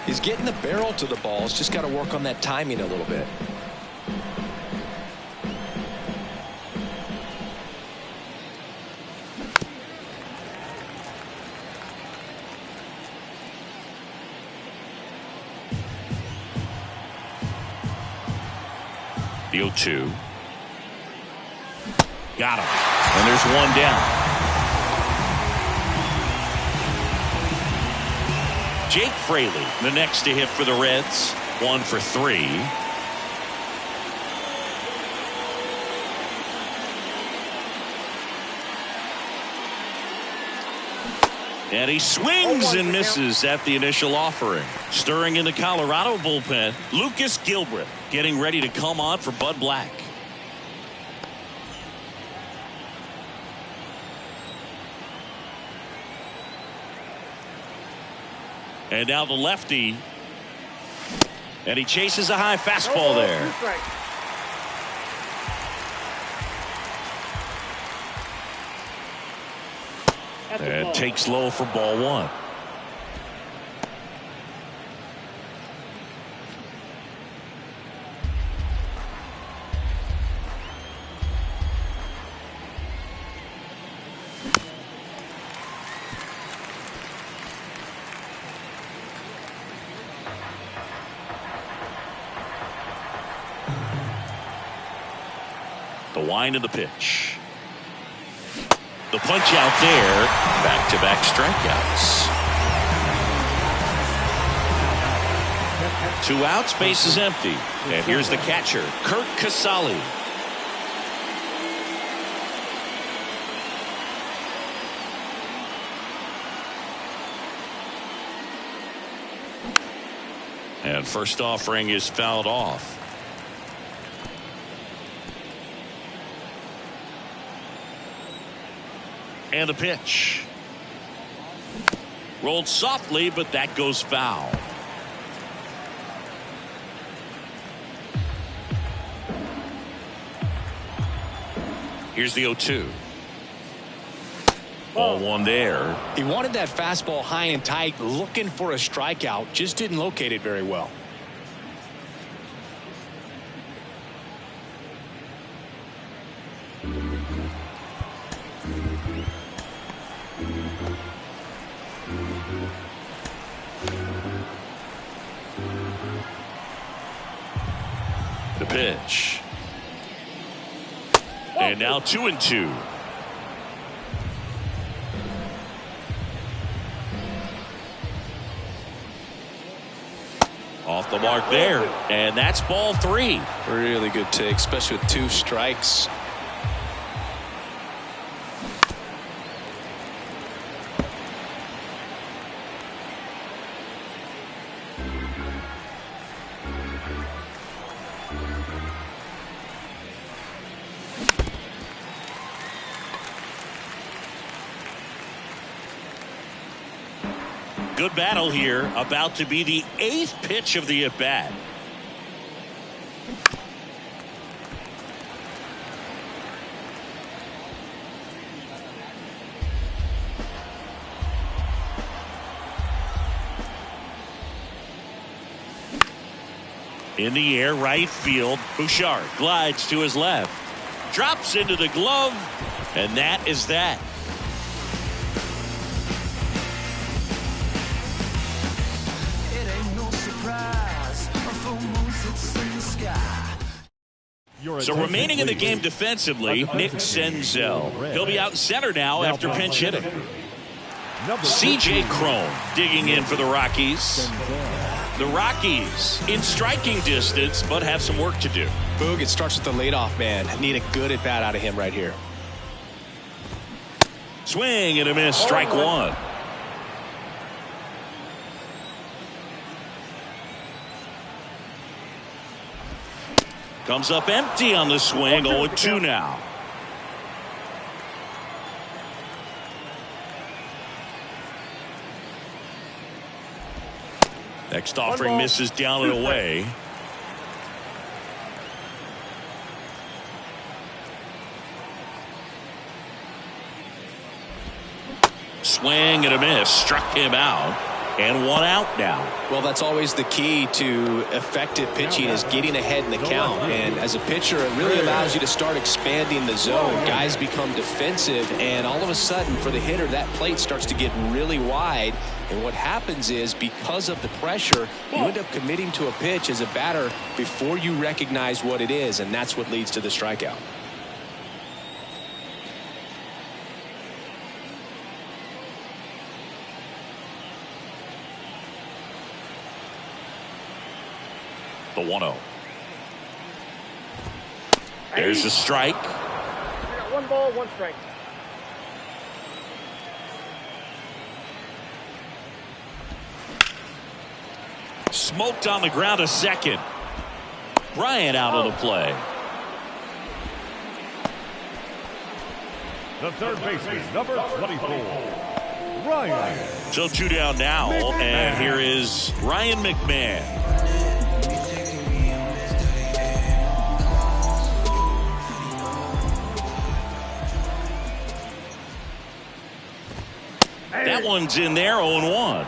He's getting the barrel to the balls. Just got to work on that timing a little bit. The 0-2. Got him. And there's one down. Jake Fraley, the next to hit for the Reds. 1 for 3. And he swings and misses at the initial offering. Stirring in the Colorado bullpen, Lucas Gilbreth getting ready to come on for Bud Black. And now the lefty. And he chases a high fastball there. And takes low for ball 1. The wind of the pitch. The punch out there. Back-to-back strikeouts. 2 outs, base is empty. And here's the catcher, Kurt Casale. And first offering is fouled off. And the pitch. Rolled softly, but that goes foul. Here's the 0-2. Ball one there. He wanted that fastball high and tight, looking for a strikeout. Just didn't locate it very well. The pitch. And now 2-2. Off the mark there, and that's ball 3. Really good take, especially with 2 strikes. Good battle here, about to be the 8th pitch of the at-bat. In the air, right field. Bouchard glides to his left. Drops into the glove, and that is that. So remaining in the game defensively, Nick Senzel. He'll be out in center now after pinch hitting. C.J. Cron digging in for the Rockies. The Rockies in striking distance, but have some work to do. Boog, it starts with the leadoff man. Need a good at bat out of him right here. Swing and a miss, strike one. Comes up empty on the swing, 0-2 now. Next offering misses down and away. Swing and a miss, struck him out. And one out now. Well, that's always the key to effective pitching, is getting ahead in the count. And as a pitcher, it really allows you to start expanding the zone. Guys become defensive, and all of a sudden, for the hitter, that plate starts to get really wide. And what happens is, because of the pressure, you end up committing to a pitch as a batter before you recognize what it is, and that's what leads to the strikeout. The 1-0. There's a strike. 1 ball, 1 strike. Smoked on the ground to second. Bryant out of the play. The third baseman, number 24, Ryan. So 2 down now, and here is Ryan McMahon. That one's in there, 0-1.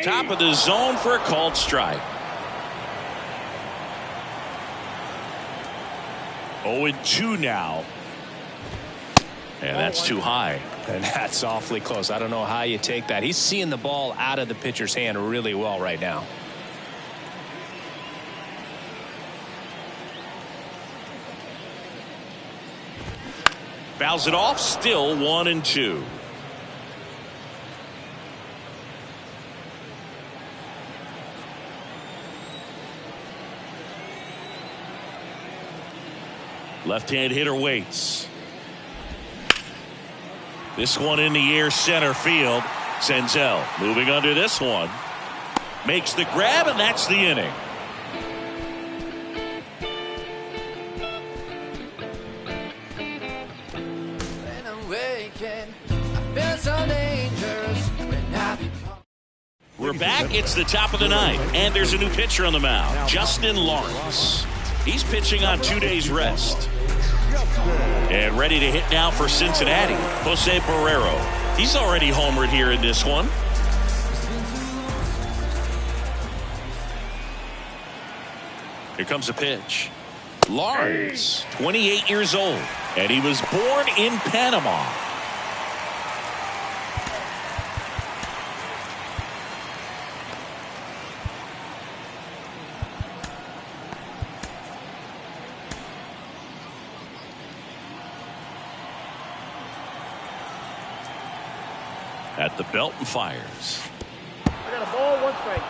Top of the zone for a called strike. 0-2 now. And that's too high. And that's awfully close. I don't know how you take that. He's seeing the ball out of the pitcher's hand really well right now. Fouls it off, still 1-2. Left-hand hitter waits. This one in the air, center field. Senzel moving under this one. Makes the grab, and that's the inning. back. It's the top of the ninth, and there's a new pitcher on the mound, Justin Lawrence. He's pitching on 2 days rest. And ready to hit now for Cincinnati, Jose Barrero. He's already homered here in this one. Here comes a pitch. Lawrence, 28 years old, and he was born in Panama. At the belt and fires. I got a ball, 1 strike.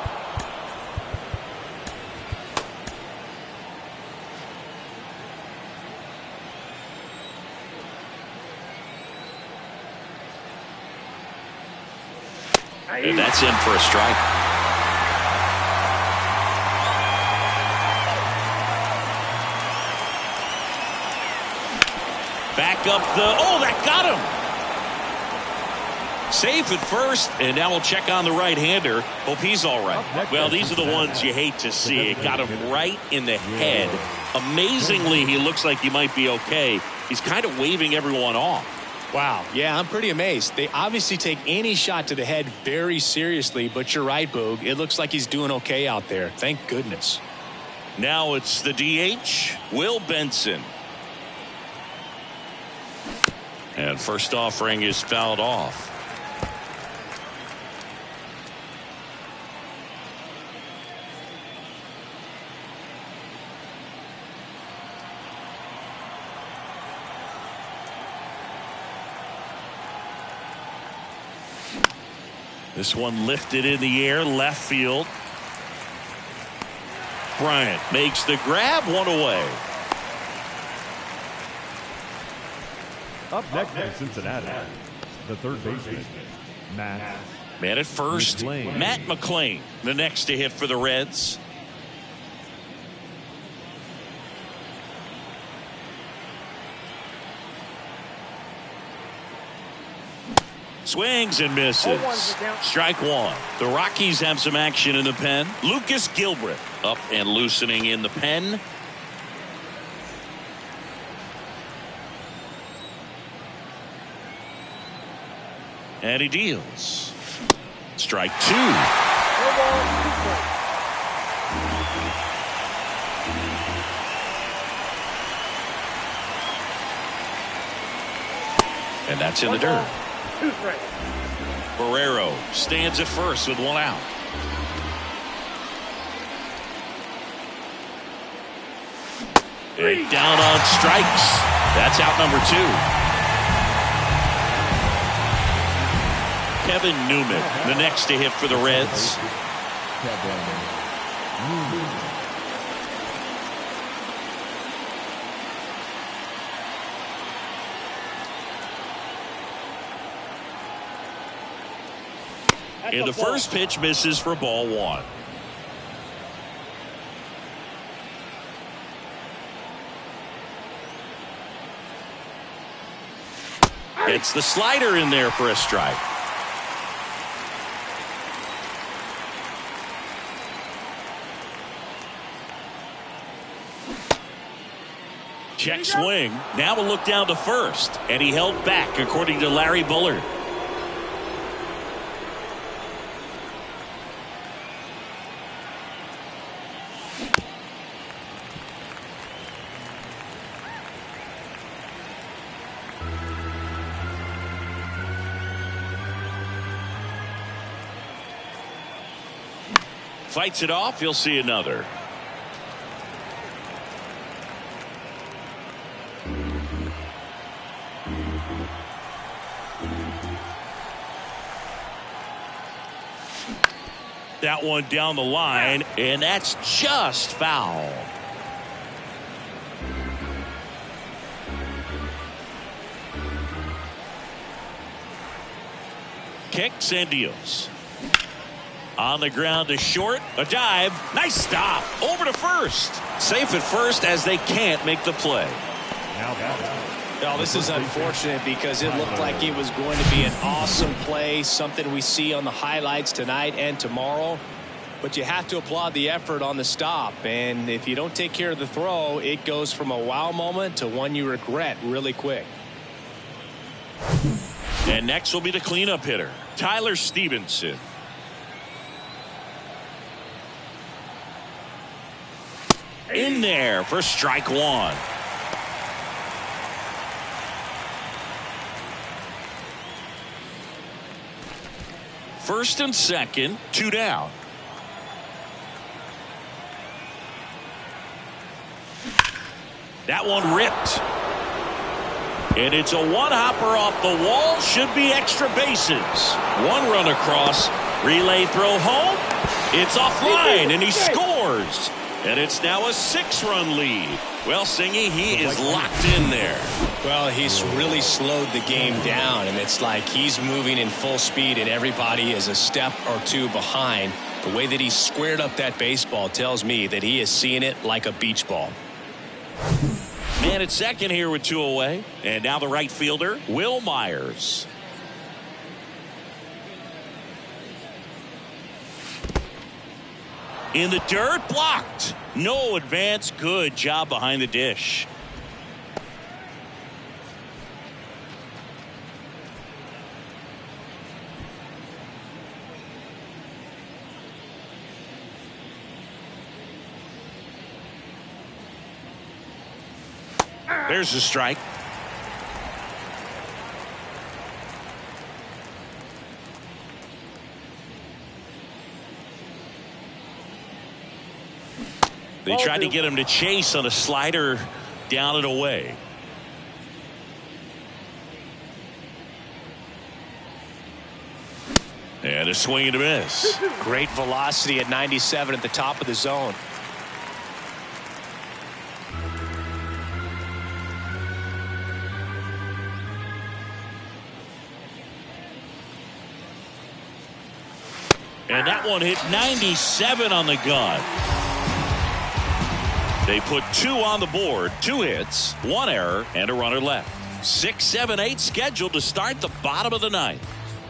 And that's in for a strike. Back up that got him. Safe at first, and now we'll check on the right-hander. Hope he's all right. Well, these are the ones you hate to see. It got him right in the head. Amazingly, he looks like he might be okay. He's kind of waving everyone off. Wow. Yeah, I'm pretty amazed. They obviously take any shot to the head very seriously, but you're right, Boog. It looks like he's doing okay out there. Thank goodness. Now it's the DH, Will Benson. And first offering is fouled off. This one lifted in the air, left field. Bryant makes the grab, one away. Up next in Cincinnati, the third baseman, Matt. Man at first, McClain. Matt McClain, the next to hit for the Reds. Swings and misses. Strike one. The Rockies have some action in the pen. Lucas Gilbreth up and loosening in the pen. And he deals. Strike two. And that's in the dirt. Barrero stands at first with one out. Down on strikes. That's out number two. Kevin Newman, the next to hit for the Reds. And the first pitch misses for ball one. It's the slider in there for a strike. Check swing. Now a look down to first. And he held back, according to Larry Bullard. Fights it off. You'll see another. That one down the line, and that's just foul. Kicks and deals. On the ground to short. A dive. Nice stop. Over to first. Safe at first as they can't make the play. Now Well, this is unfortunate because it looked like it was going to be an awesome play, something we see on the highlights tonight and tomorrow. But you have to applaud the effort on the stop. And if you don't take care of the throw, it goes from a wow moment to one you regret really quick. And next will be the cleanup hitter, Tyler Stevenson. In there for strike one. First and second, 2 down. That one ripped. And it's a one-hopper off the wall. Should be extra bases. One run across. Relay throw home. It's offline, and he scores. And it's now a 6-run lead. Well, Singy, he is locked in there. Well, he's really slowed the game down, and it's like he's moving in full speed, and everybody is a step or two behind. The way that he squared up that baseball tells me that he is seeing it like a beach ball. Man at second here with 2 away. And now the right fielder, Will Myers. In the dirt, blocked. No advance. Good job behind the dish. There's the strike. They tried to get him to chase on a slider down and away. And a swing and a miss. Great velocity at 97 at the top of the zone. And that one hit 97 on the gun. They put 2 on the board, 2 hits, 1 error, and a runner left. 6, 7, 8 scheduled to start the bottom of the 9th.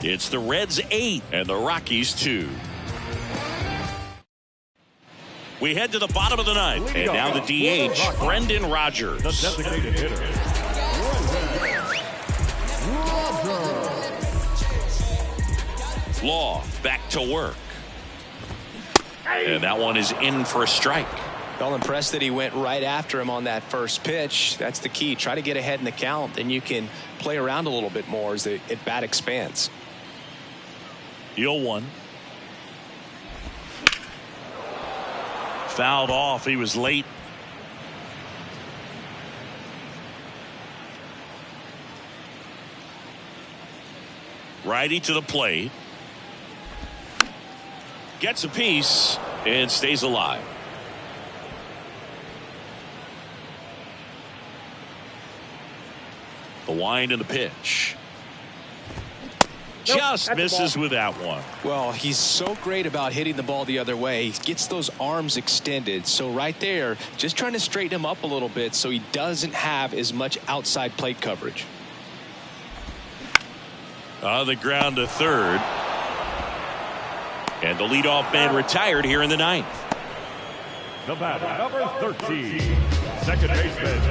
It's the Reds 8 and the Rockies 2. We head to the bottom of the 9th, and now the DH, Brendan Rodgers. The designated hitter, Law back to work. And that one is in for a strike. Well, impressed that he went right after him on that first pitch. That's the key. Try to get ahead in the count, then you can play around a little bit more as the at bat expands. 0-1. Fouled off. He was late. Righty to the plate. Gets a piece and stays alive. The wind and the pitch. Just misses with that one. Well, he's so great about hitting the ball the other way. He gets those arms extended. So right there, just trying to straighten him up a little bit so he doesn't have as much outside plate coverage. On the ground to third. And the leadoff man retired here in the 9th. the batter, number 13, second baseman,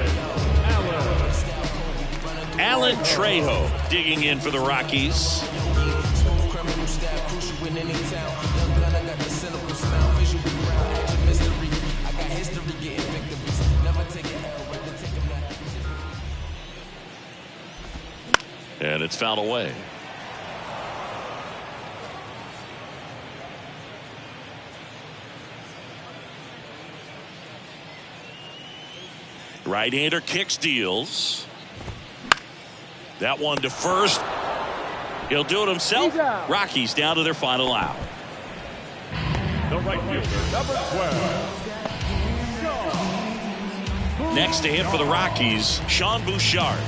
Alan Trejo digging in for the Rockies. And it's fouled away. Right-hander kicks, deals. That one to first. He'll do it himself. Rockies down to their final out. the right fielder, number 12. Next to hit for the Rockies, Sean Bouchard.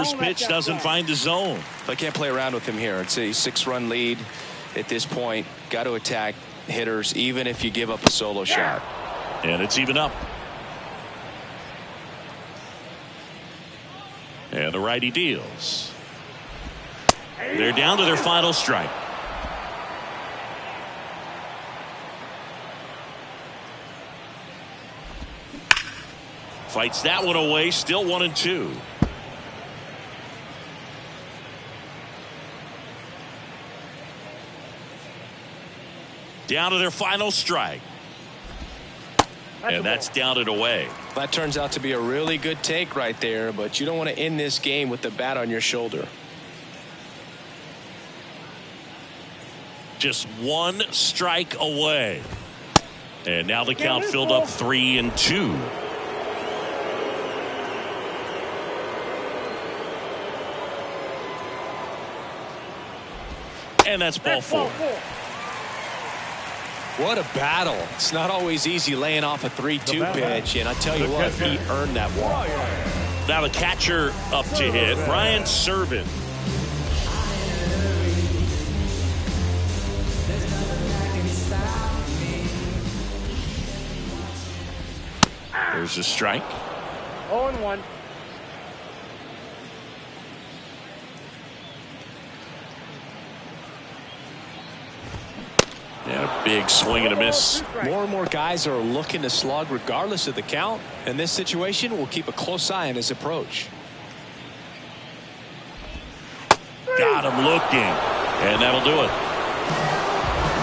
first pitch doesn't find the zone. I can't play around with him here. It's a 6-run lead at this point. Got to attack hitters even if you give up a solo shot. And it's even up. And the righty deals. They're down to their final strike. Fights that one away. Still 1-2. Down to their final strike. And that's down and away. That turns out to be a really good take right there, but you don't want to end this game with the bat on your shoulder. Just 1 strike away. And now the count filled up 3-2. And that's ball 4. What a battle. It's not always easy laying off a 3-2 pitch, and I tell you what, he earned that walk. Now the catcher up to hit, Ryan Serven. There's a strike. 0-1. And a big swing and a miss. More and more guys are looking to slug regardless of the count. In this situation, we'll keep a close eye on his approach. Got him looking. And that'll do it.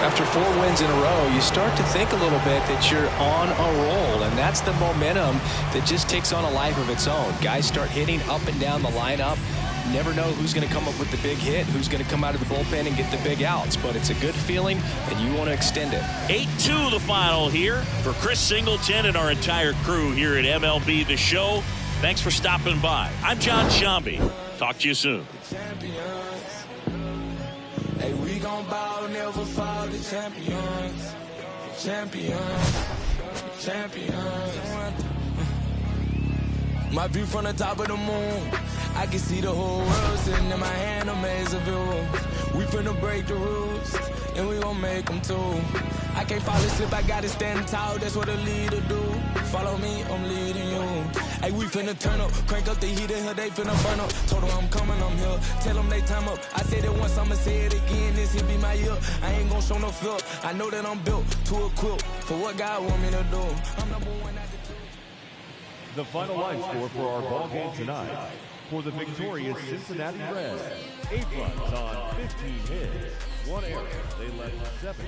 After 4 wins in a row, you start to think a little bit that you're on a roll, and that's the momentum that just takes on a life of its own. Guys start hitting up and down the lineup. You never know who's going to come up with the big hit, who's going to come out of the bullpen and get the big outs, but it's a good feeling, and you want to extend it. 8-2 the final here. For Chris Singleton and our entire crew here at MLB The Show, thanks for stopping by. I'm John Shambi. Talk to you soon. Hey, we gon' bow, never fall, the champions. Champions. Champions. My view from the top of the moon, I can see the whole world sitting in my hand, a maze of view. We finna break the rules, and we gon' make them too. I can't fall asleep, I gotta stand tall, that's what a leader do. Follow me, I'm leading you. Hey, we finna turn up, crank up the heat in here, they finna burn up. Told them I'm coming, I'm here, tell them they time up. I said it once, I'ma say it again, this here be my year. I ain't gon' show no fear, I know that I'm built to equip for what God want me to do. I'm number 1 at the top. The final line score for our ball game tonight. For the victorious Cincinnati Reds, 8 runs on 15 hits, 1 error. They left 7.